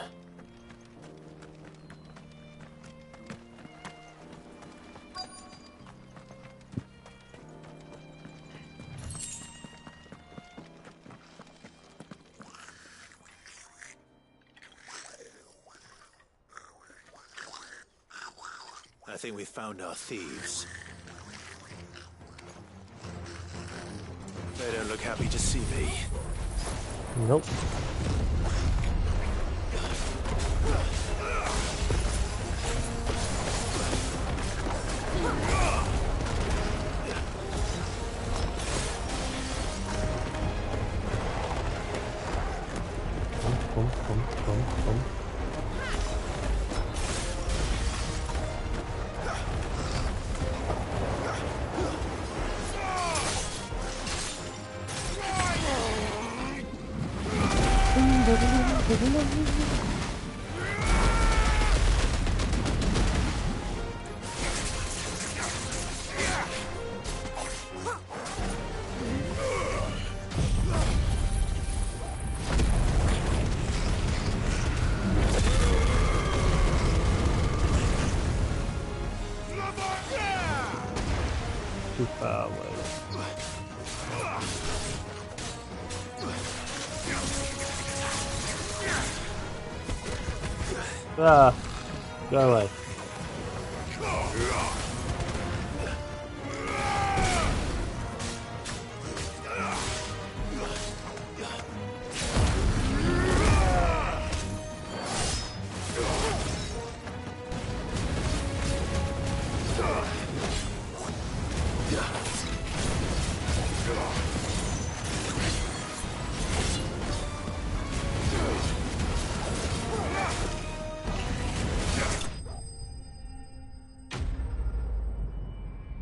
I think we've found our thieves. They don't look happy to see me. Nope. Boom. Too far away. Ah, go away.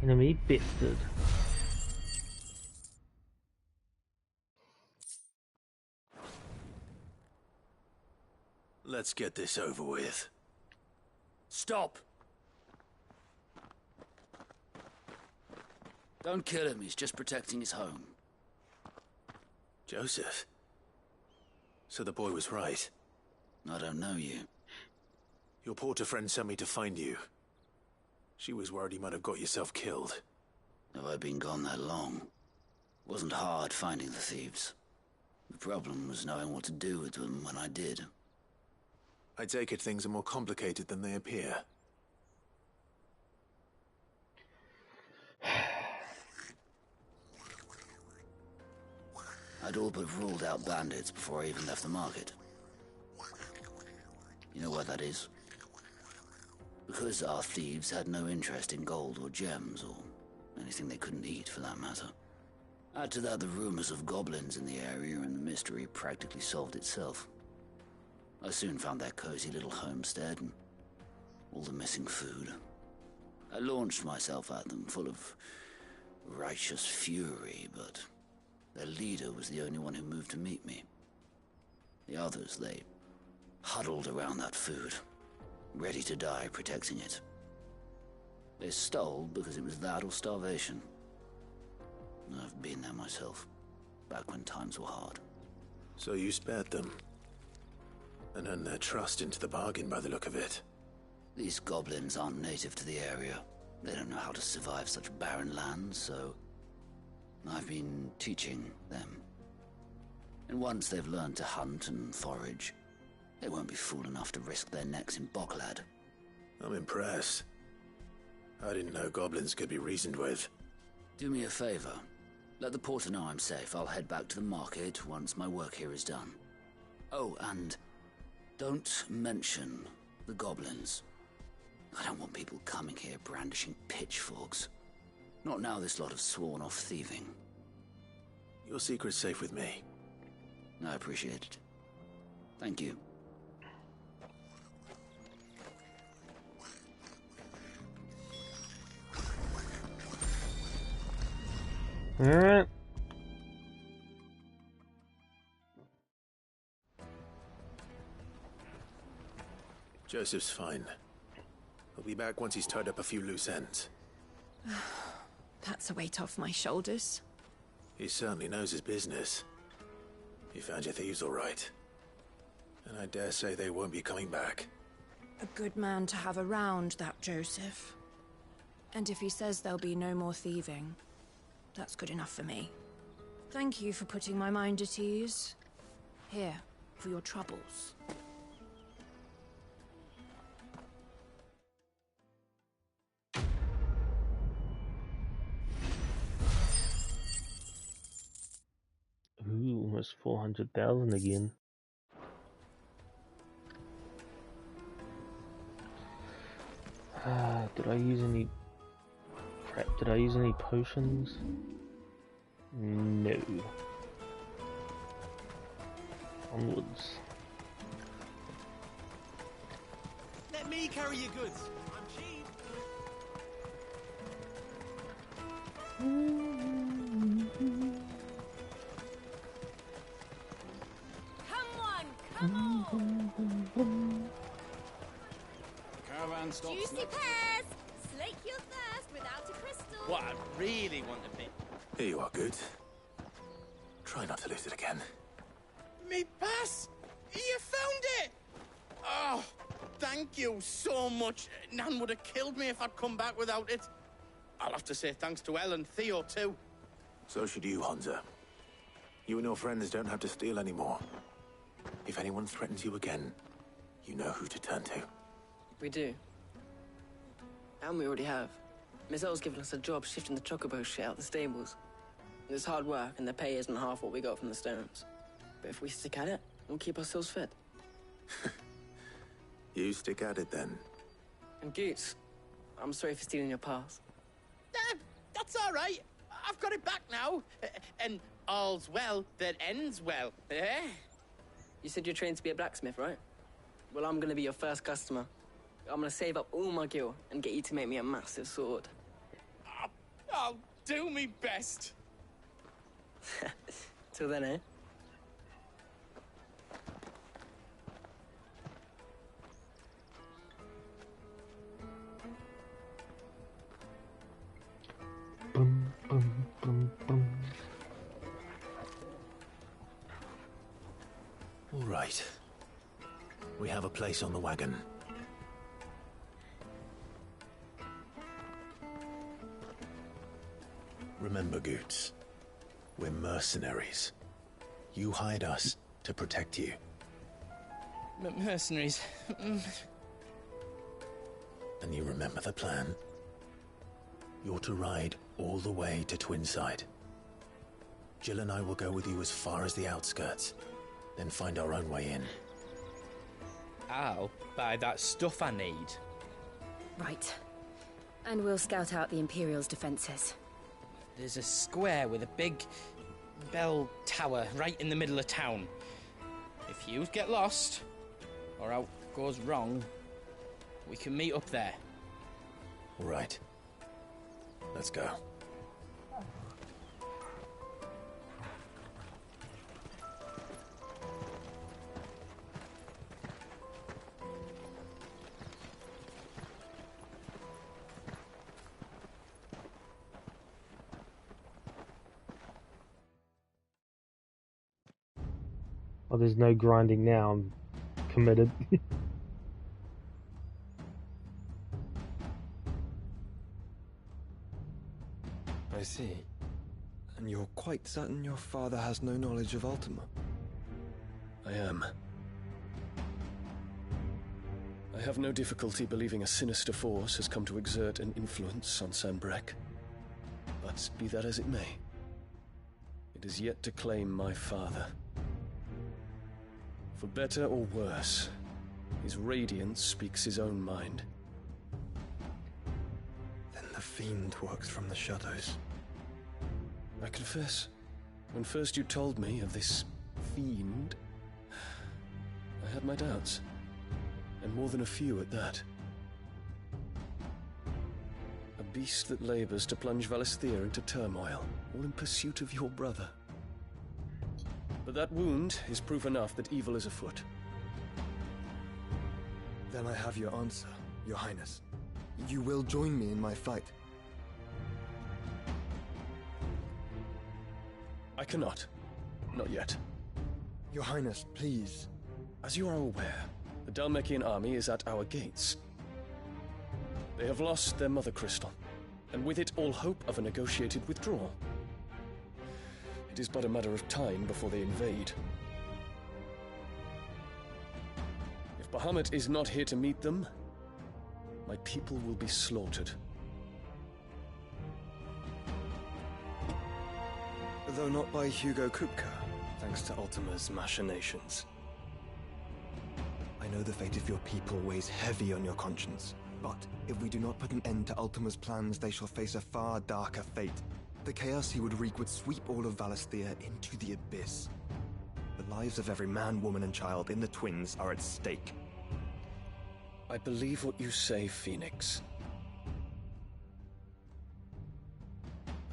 Enemy bested. Let's get this over with. Stop! Don't kill him, he's just protecting his home. Joseph? So the boy was right. I don't know you. Your porter friend sent me to find you. She was worried you might have got yourself killed. Have I been gone that long? Wasn't hard finding the thieves. The problem was knowing what to do with them when I did. I take it things are more complicated than they appear. I'd all but ruled out bandits before I even left the market. You know why that is? Because our thieves had no interest in gold or gems, or anything they couldn't eat for that matter. Add to that the rumors of goblins in the area, and the mystery practically solved itself. I soon found their cozy little homestead, and all the missing food. I launched myself at them, full of righteous fury, but their leader was the only one who moved to meet me. The others, they huddled around that food, ready to die protecting it. They stole because it was that or starvation. I've been there myself, back when times were hard. So you spared them, and earned their trust into the bargain by the look of it. These goblins aren't native to the area. They don't know how to survive such barren lands, so I've been teaching them. And once they've learned to hunt and forage, they won't be fool enough to risk their necks in Boklad. I'm impressed. I didn't know goblins could be reasoned with. Do me a favor. Let the porter know I'm safe. I'll head back to the market once my work here is done. Oh, and don't mention the goblins. I don't want people coming here brandishing pitchforks. Not now this lot have sworn off thieving. Your secret's safe with me. I appreciate it. Thank you. Alright. Joseph's fine. He'll be back once he's tied up a few loose ends. That's a weight off my shoulders. He certainly knows his business. He found your thieves all right. And I dare say they won't be coming back. A good man to have around, that Joseph. And if he says there'll be no more thieving, that's good enough for me. Thank you for putting my mind at ease. Here, for your troubles. Ooh, almost 400,000 again. Did I use any... Crap, did I use any potions? No. Onwards. Let me carry your goods. I'm cheap. Come on! Caravan stops Juicy next. pears! Slake your thirst without a crystal. What I really want to be. Here you are, good. Try not to lose it again. Me pass! You found it! Oh, thank you so much. Nan would have killed me if I'd come back without it. I'll have to say thanks to Elle and Theo, too. So should you, Hansa. You and your friends don't have to steal anymore. If anyone threatens you again, you know who to turn to. We do. And we already have. Miss L's given us a job shifting the chocobo shit out the stables. It's hard work, and the pay isn't half what we got from the stones. But if we stick at it, we'll keep ourselves fit. You stick at it, then. And Goots, I'm sorry for stealing your pass. That's all right. I've got it back now. And all's well that ends well. Eh? You said you're trained to be a blacksmith, right? Well, I'm gonna be your first customer. I'm gonna save up all my gil and get you to make me a massive sword. I'll do me best. Till then, eh? Boom, boom, boom, boom. All right. We have a place on the wagon. Remember, Goots, we're mercenaries. You hired us to protect you. Mercenaries. And you remember the plan? You're to ride all the way to Twinside. Jill and I will go with you as far as the outskirts, then find our own way in. I'll buy that stuff I need. Right. And we'll scout out the Imperial's defenses. There's a square with a big bell tower right in the middle of town. If you get lost, or out goes wrong, we can meet up there. All right. Let's go. Well, there's no grinding now. I'm committed. see. And you're quite certain your father has no knowledge of Ultima? I am. I have no difficulty believing a sinister force has come to exert an influence on Sanbreque. But be that as it may, it is yet to claim my father. For better or worse, his radiance speaks his own mind. Then the fiend works from the shadows. I confess, when first you told me of this fiend, I had my doubts, and more than a few at that. A beast that labors to plunge Valisthea into turmoil, all in pursuit of your brother. But that wound is proof enough that evil is afoot. Then I have your answer, Your Highness. You will join me in my fight. I cannot. Not yet. Your Highness, please. As you are aware, the Dhalmekian army is at our gates. They have lost their mother crystal, and with it all hope of a negotiated withdrawal. It is but a matter of time before they invade. If Bahamut is not here to meet them, my people will be slaughtered. Though not by Hugo Kupka, thanks to Ultima's machinations. I know the fate of your people weighs heavy on your conscience, but if we do not put an end to Ultima's plans, they shall face a far darker fate. The chaos he would wreak would sweep all of Valisthea into the abyss. The lives of every man, woman, and child in the Twins are at stake. I believe what you say, Phoenix.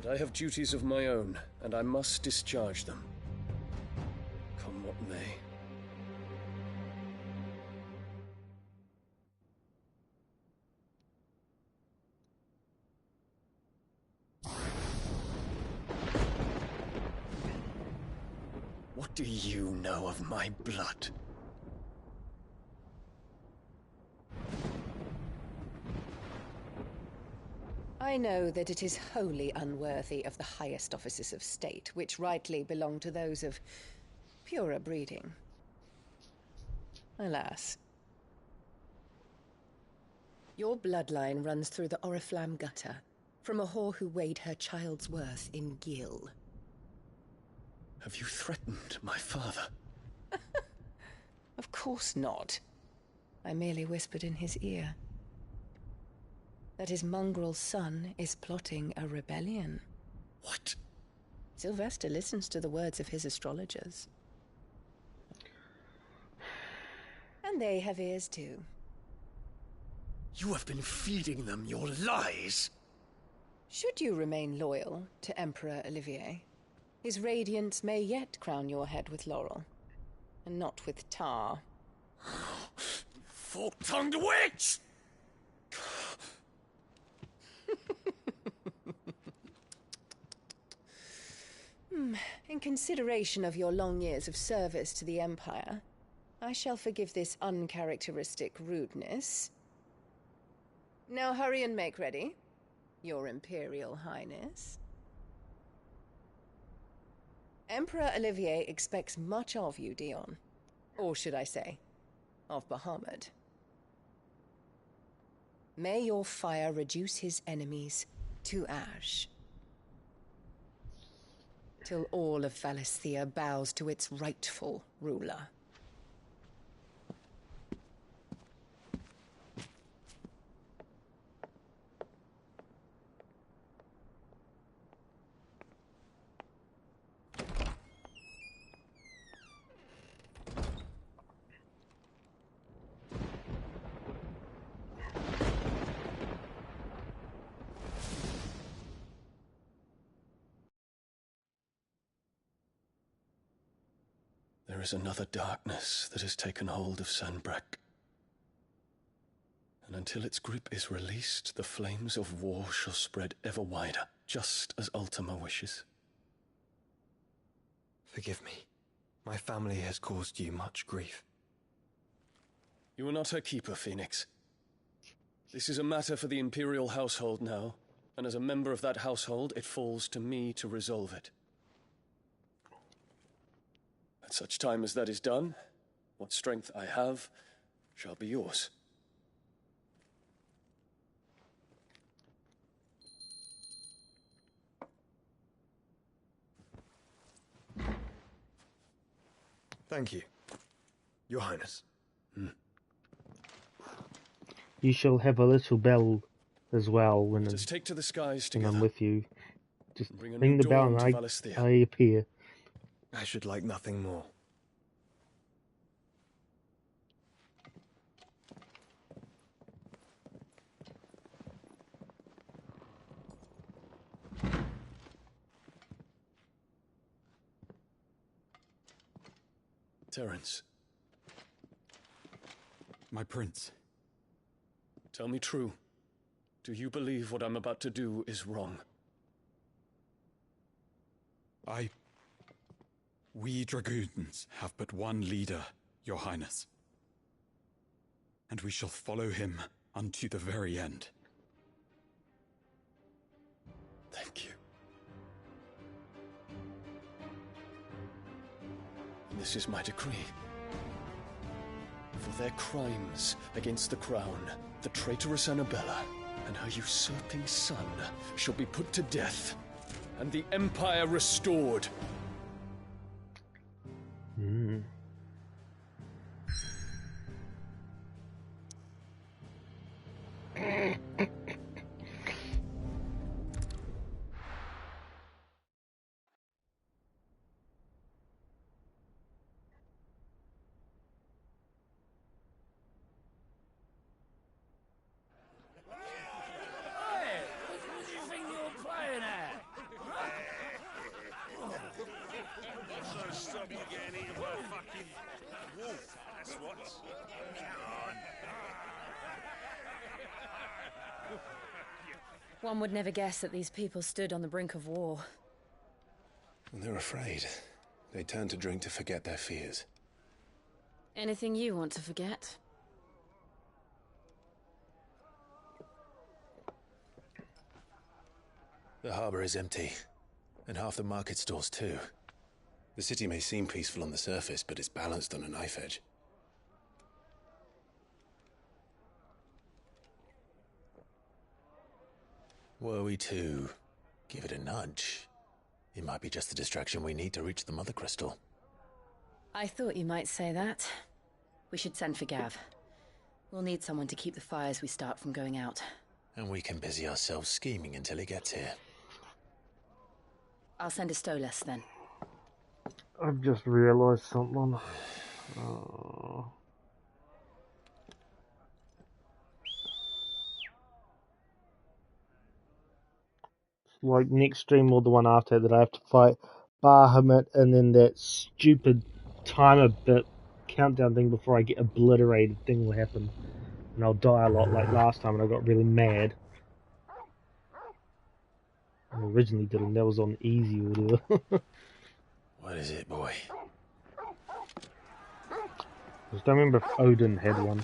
But I have duties of my own, and I must discharge them. Come what may. What do you know of my blood? I know that it is wholly unworthy of the highest offices of state, which rightly belong to those of purer breeding. Alas. Your bloodline runs through the Oriflamme gutter, from a whore who weighed her child's worth in gil. Have you threatened my father? Of course not. I merely whispered in his ear that his mongrel son is plotting a rebellion. What? Sylvester listens to the words of his astrologers. And they have ears too. You have been feeding them your lies! Should you remain loyal to Emperor Olivier, his radiance may yet crown your head with laurel, and not with tar. Fork-tongued witch! In consideration of your long years of service to the Empire, I shall forgive this uncharacteristic rudeness. Now hurry and make ready, Your Imperial Highness. Emperor Olivier expects much of you, Dion. Or should I say, of Bahamut. May your fire reduce his enemies to ash, till all of Valisthea bows to its rightful ruler. There is another darkness that has taken hold of Sanbreque. And until its grip is released, the flames of war shall spread ever wider, just as Ultima wishes. Forgive me. My family has caused you much grief. You are not her keeper, Phoenix. This is a matter for the Imperial household now, And as a member of that household, it falls to me to resolve it. At such time as that is done, what strength I have shall be yours. Thank you, Your Highness. You shall have a little bell as well when Just take to the skies when together. I'm with you. Just Bring a ring new the bell dawn and to Valisthea. I appear. I should like nothing more. Terence, My prince. tell me true. Do you believe what I'm about to do is wrong? We dragoons have but one leader, Your Highness. And we shall follow him unto the very end. Thank you. And this is my decree. For their crimes against the crown, the traitorous Annabella and her usurping son shall be put to death, and the Empire restored. Stop you getting eaten by a fucking wolf, that's what. Come on. One would never guess that these people stood on the brink of war. And they're afraid. They turn to drink to forget their fears. Anything you want to forget? The harbor is empty, and half the market stalls too. The city may seem peaceful on the surface, but it's balanced on a knife edge. Were we to give it a nudge, it might be just the distraction we need to reach the Mother Crystal. I thought you might say that. We should send for Gav. We'll need someone to keep the fires we start from going out. And we can busy ourselves scheming until he gets here. I'll send a Stolas then. I've just realised something. Oh. Like next stream or the one after that, I have to fight Bahamut and then that stupid timer bit countdown thing before I get obliterated thing will happen. And I'll die a lot like last time and I got really mad. I originally did, and that was on easy or whatever. What is it, boy? I just don't remember if Odin had one.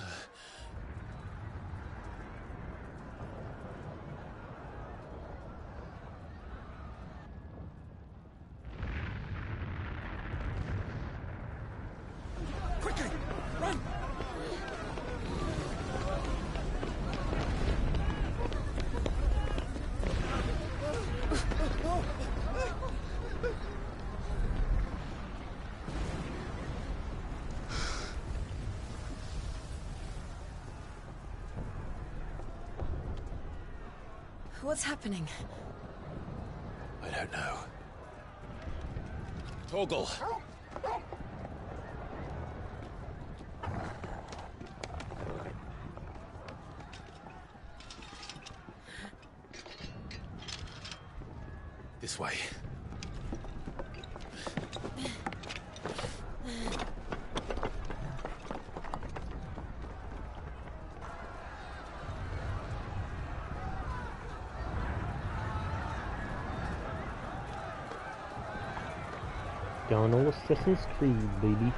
Quickly, run! What's happening? I don't know. Torgal! This way. Going all Assassin's Creed, baby.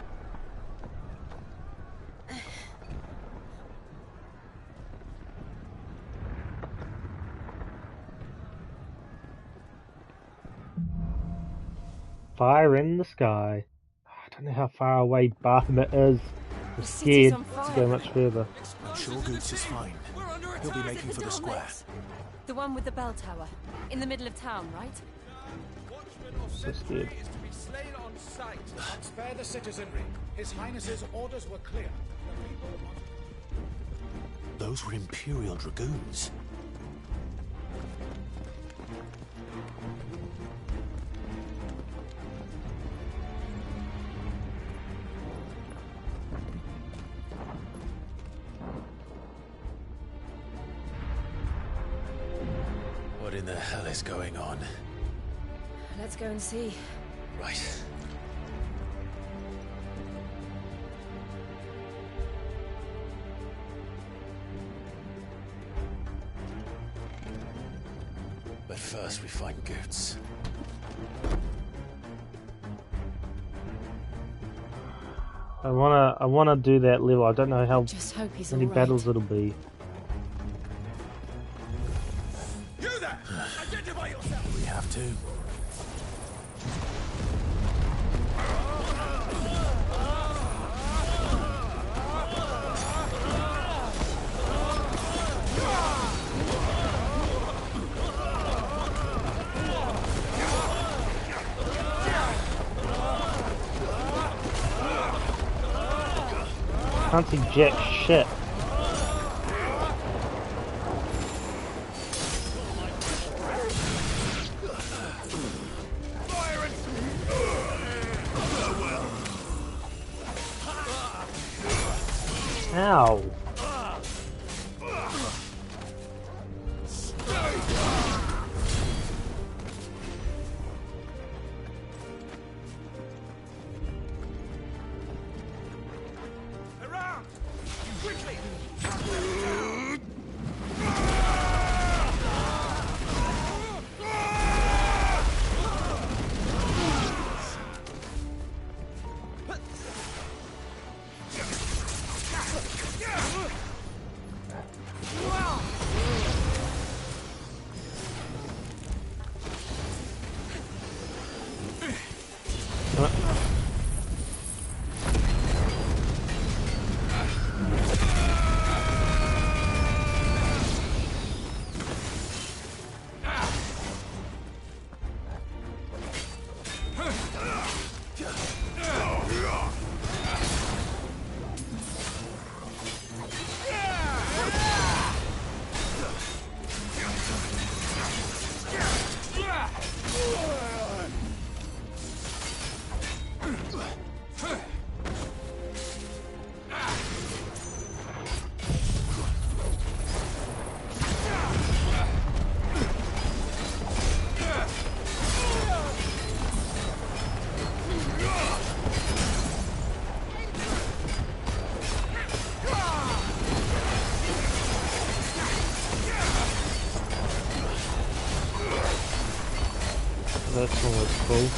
Fire in the sky. I don't know how far away Bahamut is. I'm The city's scared on to fire. go much further. I'm sure Goots is fine. He'll be making for the square. The one with the bell tower. In the middle of town, right? So scared. Is to be slain on sight. Spare the citizenry. His Highness's orders were clear. The people want... Those were Imperial Dragoons. What in the hell is going on? Let's go and see. Right. But first we find Goots. I wanna do that level. I don't know how Just hope he's many all right. battles it'll be. You there! Identify yourself! We have to. Can't see jack shit. Ow. Around! Quickly! That one was cool.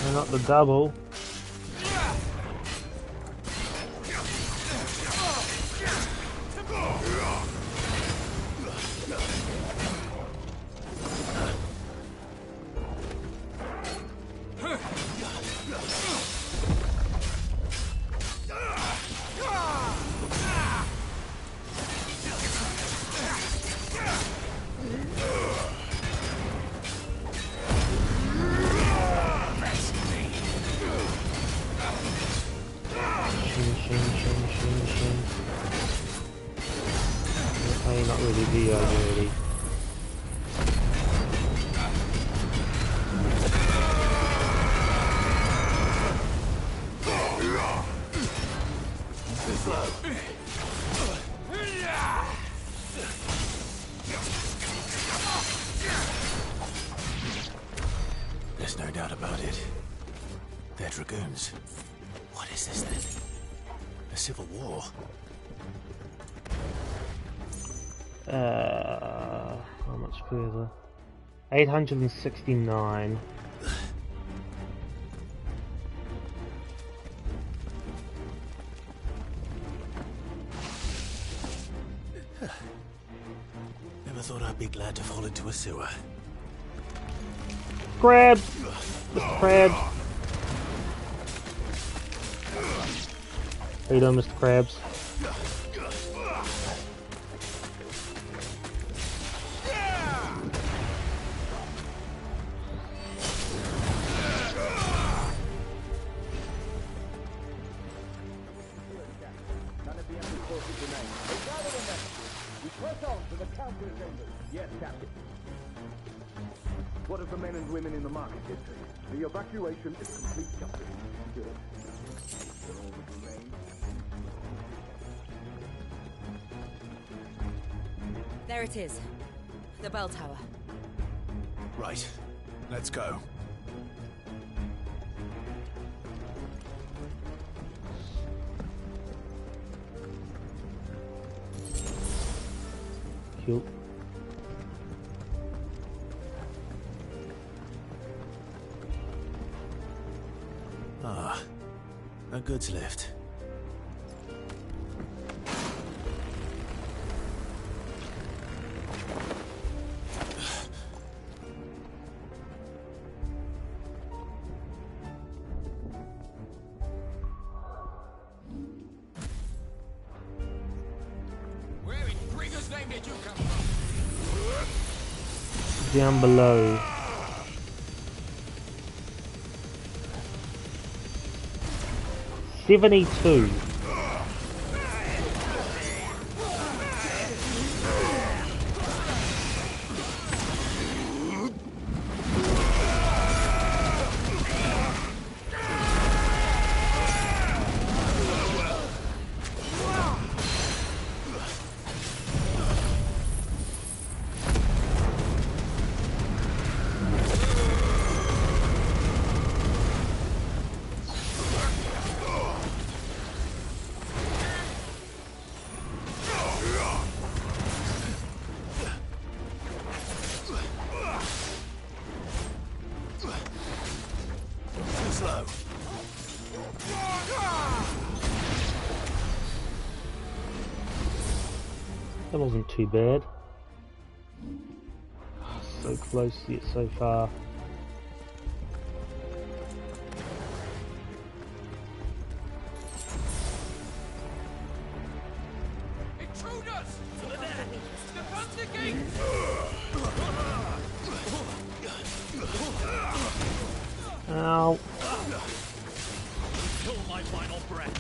And not the double. Not really the already. There's no doubt about it. They're Dragoons. What is this then? A civil war? much further? 869. Never thought I'd be glad to fall into a sewer. Crabs! Crabs! How you doing, Mr. Krabs? Yes, Captain. What of the men and women in the market district? The evacuation is complete, Captain. Good. There all that remain. There it is. The bell tower. Right. Let's go. Cute. Ah, a goods lift. Where in Gregor's name did you come from? Down below. $72. Slow. That wasn't too bad. So close yet so far. Intruders! To the left! Defend the gate! Ow. Kill my final breath.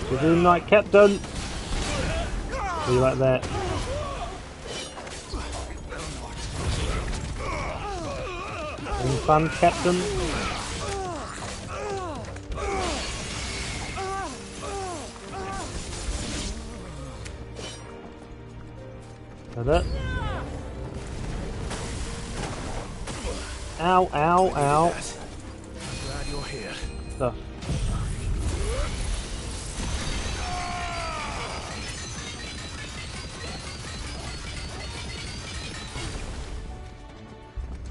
Good night, Captain. Do you like that? Having fun, Captain? That it? Ow, ow, ow. Glad you're here. Stuff.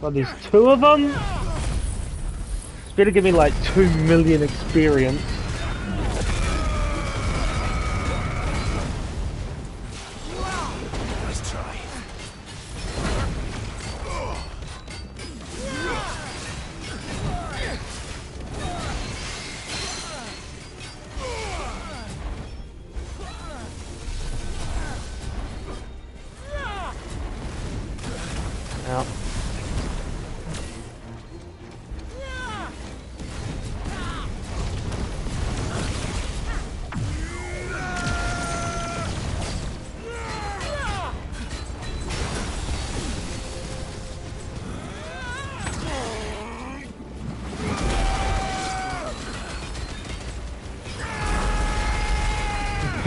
God, there's two of them? It's better give me like 2 million experience. Nice try. Ow.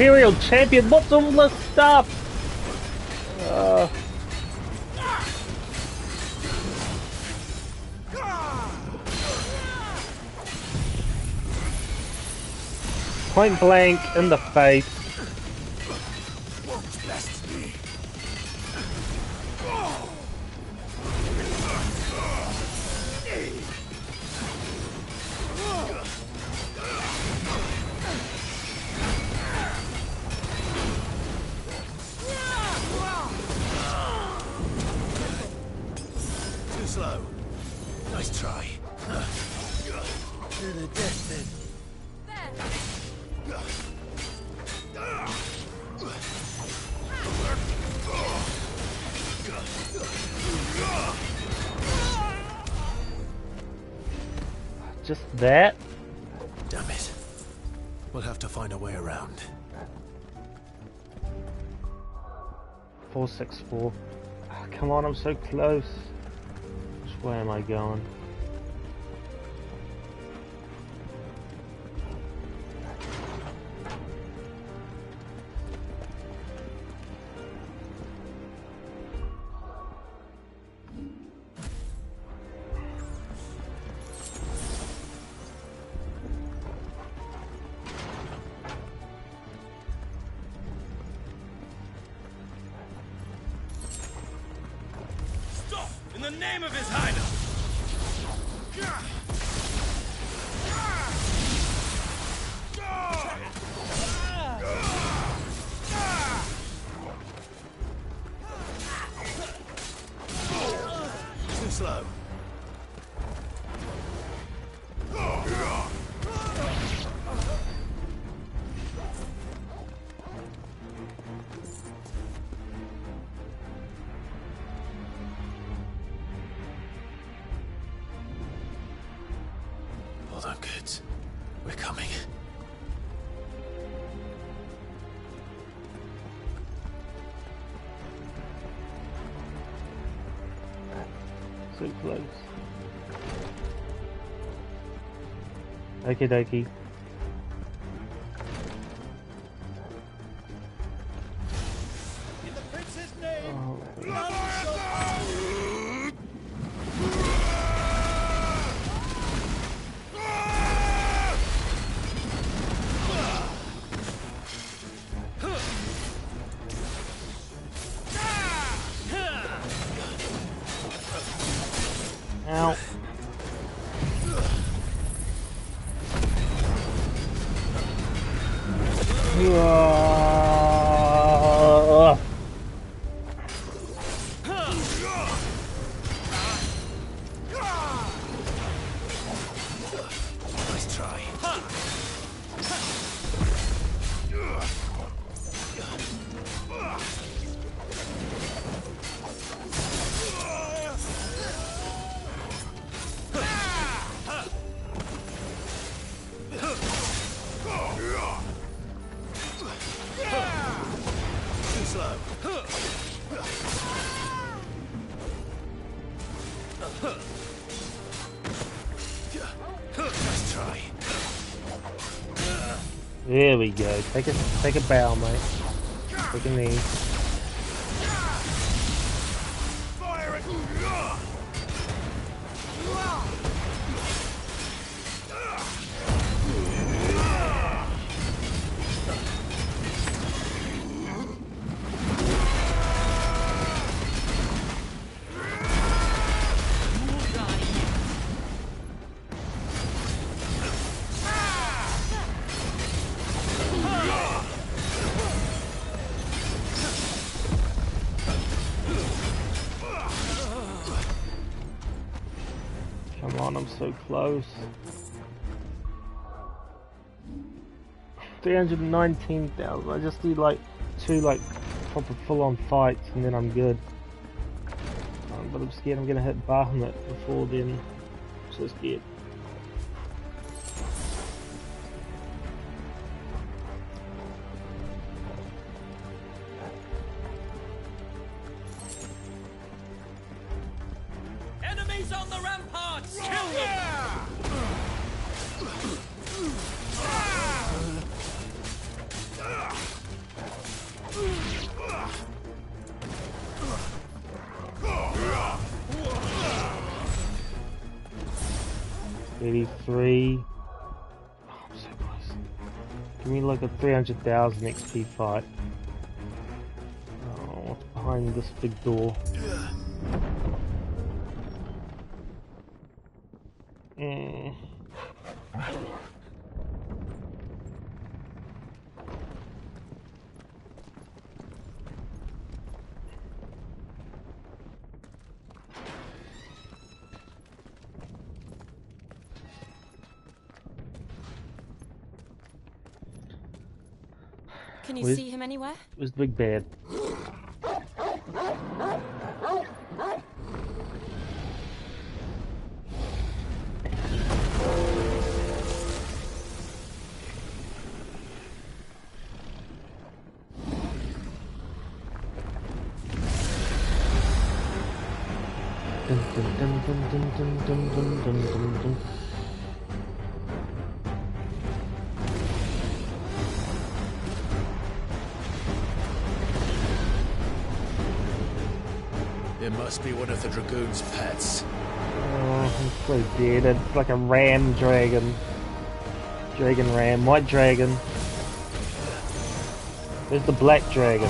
Imperial Champion, what's all this stuff? Point blank in the face. Too slow. Nice try. To the death then. Just that? Damn it. We'll have to find a way around. 464. Oh, come on, I'm so close. Which way am I going? In the name of His Highness! Too slow. Hold on, kids. We're coming. So close. Okie dokie. In the prince's name, Ow. Nice try. Too slow. Nice try. There we go. Take a bow, mate. Take a knee. fire it! Come on, I'm so close. 319,000. I just need like 2 like proper full-on fights and then I'm good. But I'm scared I'm gonna hit Bahamut before then. I'm so scared. Enemies on the ramparts! Kill them! 83. Oh, I'm so close. Give me like a 300,000 XP fight. Oh, what's behind this big door? Can you see him anywhere? Where's the big bad? It must be one of the Dragoon's pets. Oh, I'm so dead. It's like a ram dragon. Dragon ram. White dragon. Where's the black dragon?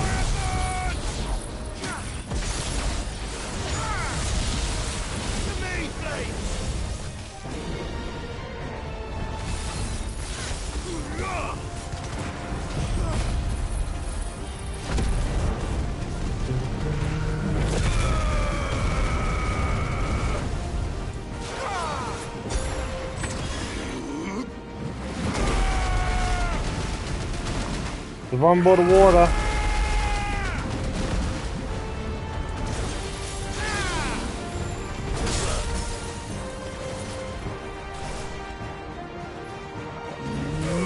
We've on board the water.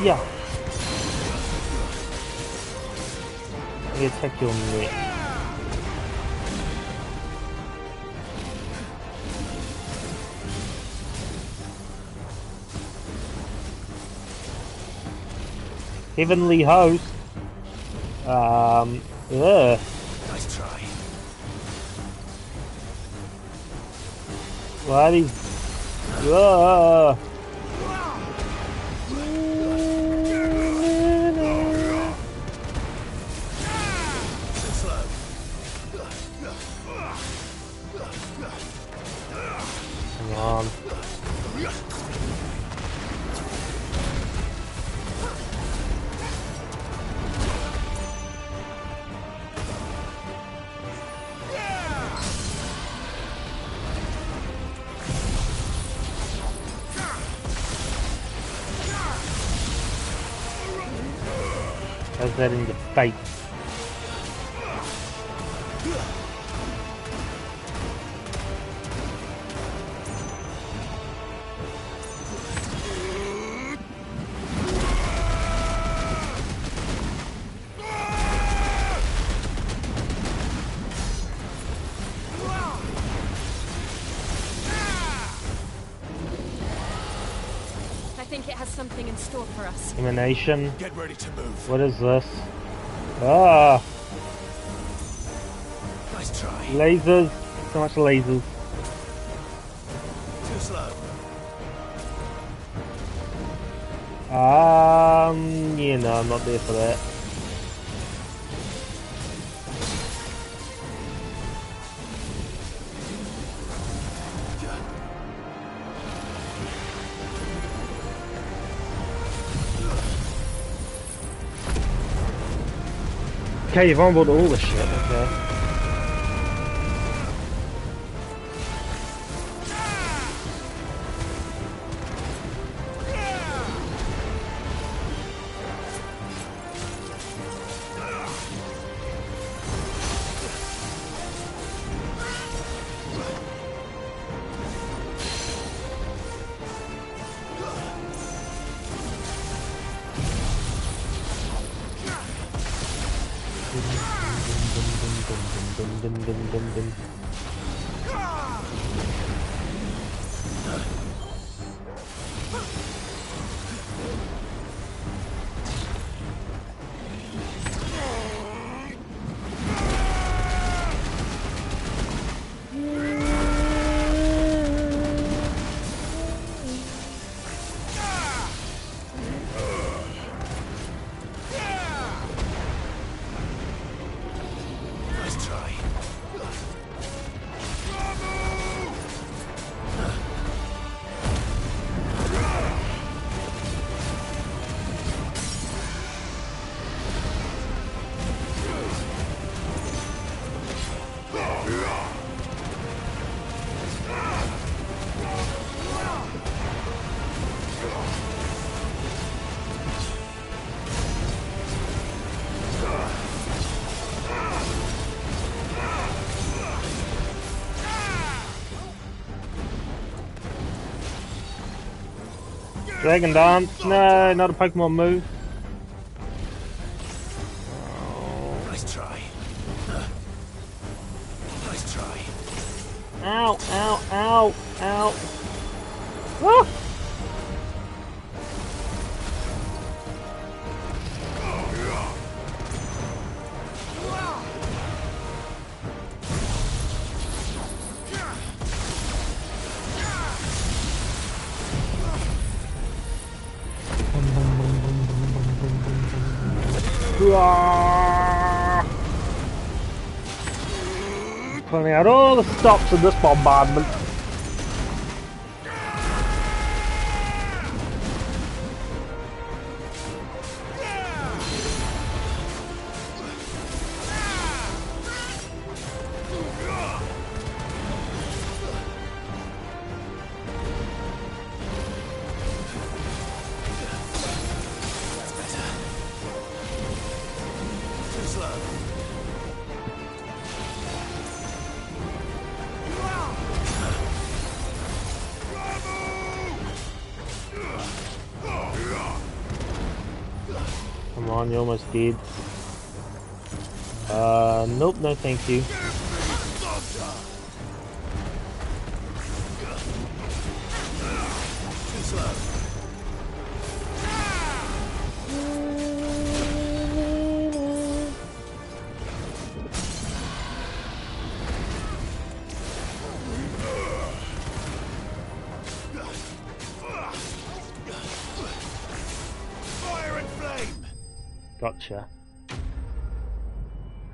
Yeah. Let me attack your neck. Heavenly host. Yeah. Nice try. Why these? Hang on. How's that in your face? I think it has something in store for us. Emanation. Get ready to move. What is this? Ah! Nice try. Lasers. So much lasers. Too slow. Yeah, no, I'm not there for that. Okay, you've onboarded all the shit, okay. Dragon Dance. No, not a Pokemon move. Nice try. Nice try. Ow, ow, ow, ow. Ah! Pulling out all the stops of this bombardment. Come on, you almost did. Nope, no thank you. Too slow. Fire and flame. Gotcha.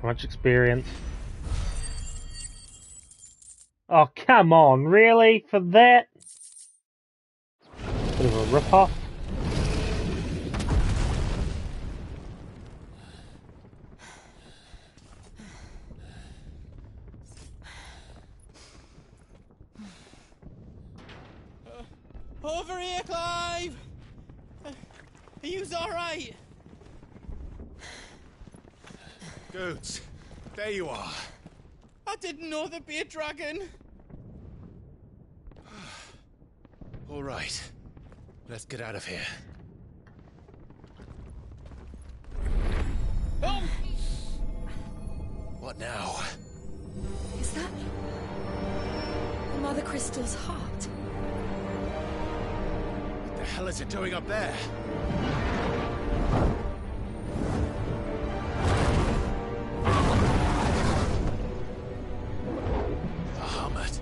How much experience? Oh, come on, really? For that? Bit of a rip-off. Over here, Clive! Are you alright? Goods, there you are. I didn't know there'd be a dragon. All right, let's get out of here. Oh! What now? Is that Mother Crystal's heart? What the hell is it doing up there? Bahamut.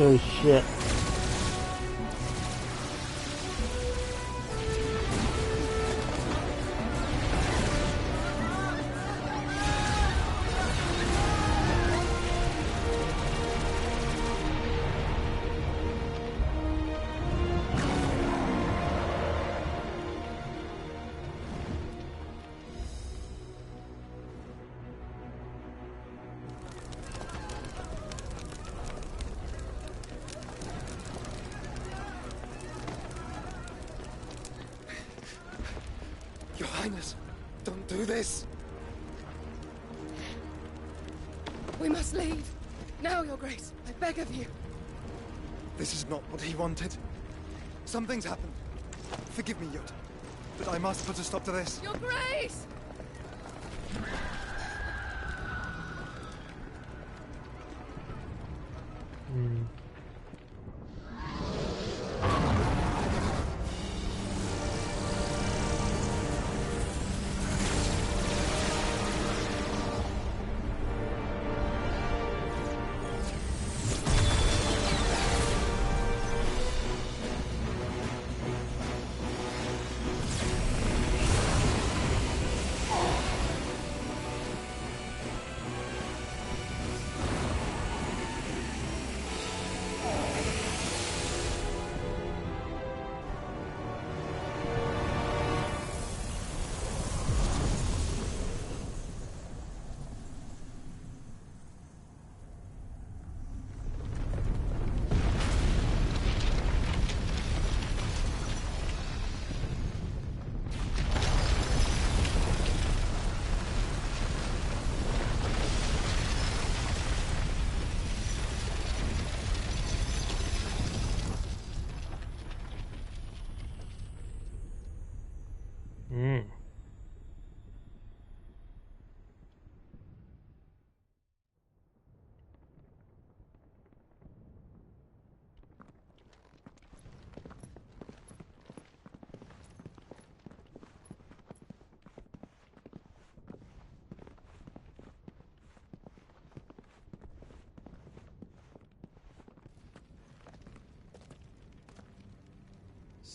Oh shit. Your Highness, don't do this. We must leave. Now, Your Grace. I beg of you. This is not what he wanted. Something's happened. Forgive me, Yod, but I must put a stop to this. Your Grace!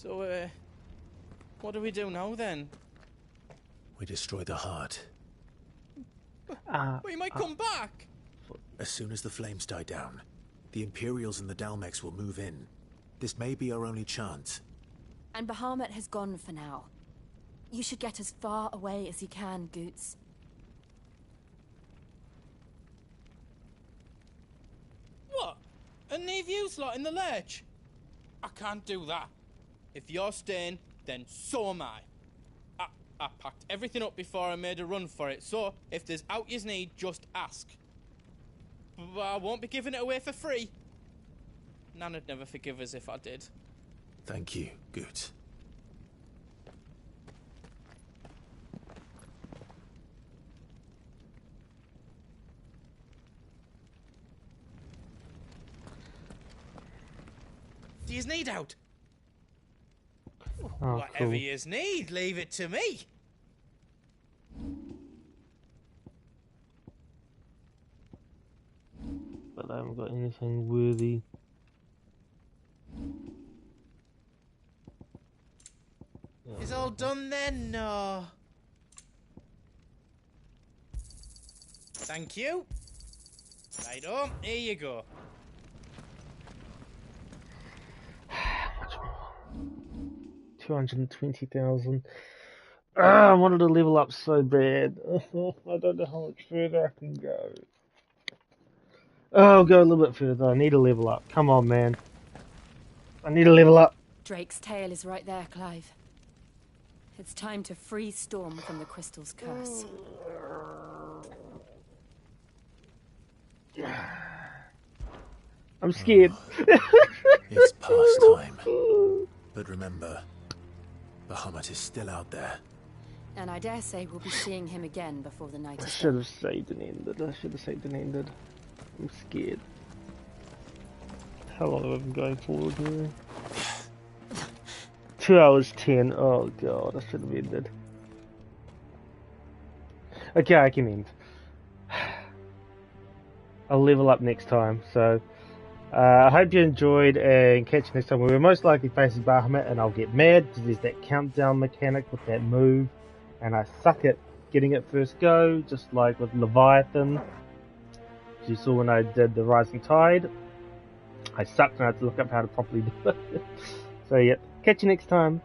So, what do we do now then? We destroy the heart. We might come back! As soon as the flames die down, the Imperials and the Dalmex will move in. This may be our only chance. And Bahamut has gone for now. You should get as far away as you can, Goots. What? And leave you lot in the lurch? I can't do that. If you're staying, then so am I. I packed everything up before I made a run for it, so if there's out yous need, just ask. But I won't be giving it away for free. Nan'd never forgive us if I did. Thank you, Goots. Do yous need out? Oh, Whatever cool. yous need, leave it to me. But I haven't got anything worthy. Is all done then? No. Thank you. Right on, here you go. 220,000. I wanted to level up so bad. I don't know how much further I can go. Oh, I'll go a little bit further. I need to level up. Come on, man. I need to level up. Drake's tail is right there, Clive. It's time to free Storm from the Crystal's curse. I'm scared. It's past time. But remember, Bahamut is still out there. And I dare say we'll be seeing him again before the night I is should done. have saved and ended. I should have saved and ended. I'm scared. How long have I been going forward here? 2 hours 10. Oh god, I should have ended. Okay, I can end. I'll level up next time. So, I hope you enjoyed and catch you next time. We're most likely facing Bahamut and I'll get mad because there's that countdown mechanic with that move. And I suck at getting it first go, just like with Leviathan. As you saw when I did the Rising Tide. I sucked and I had to look up how to properly do it. So yeah, catch you next time.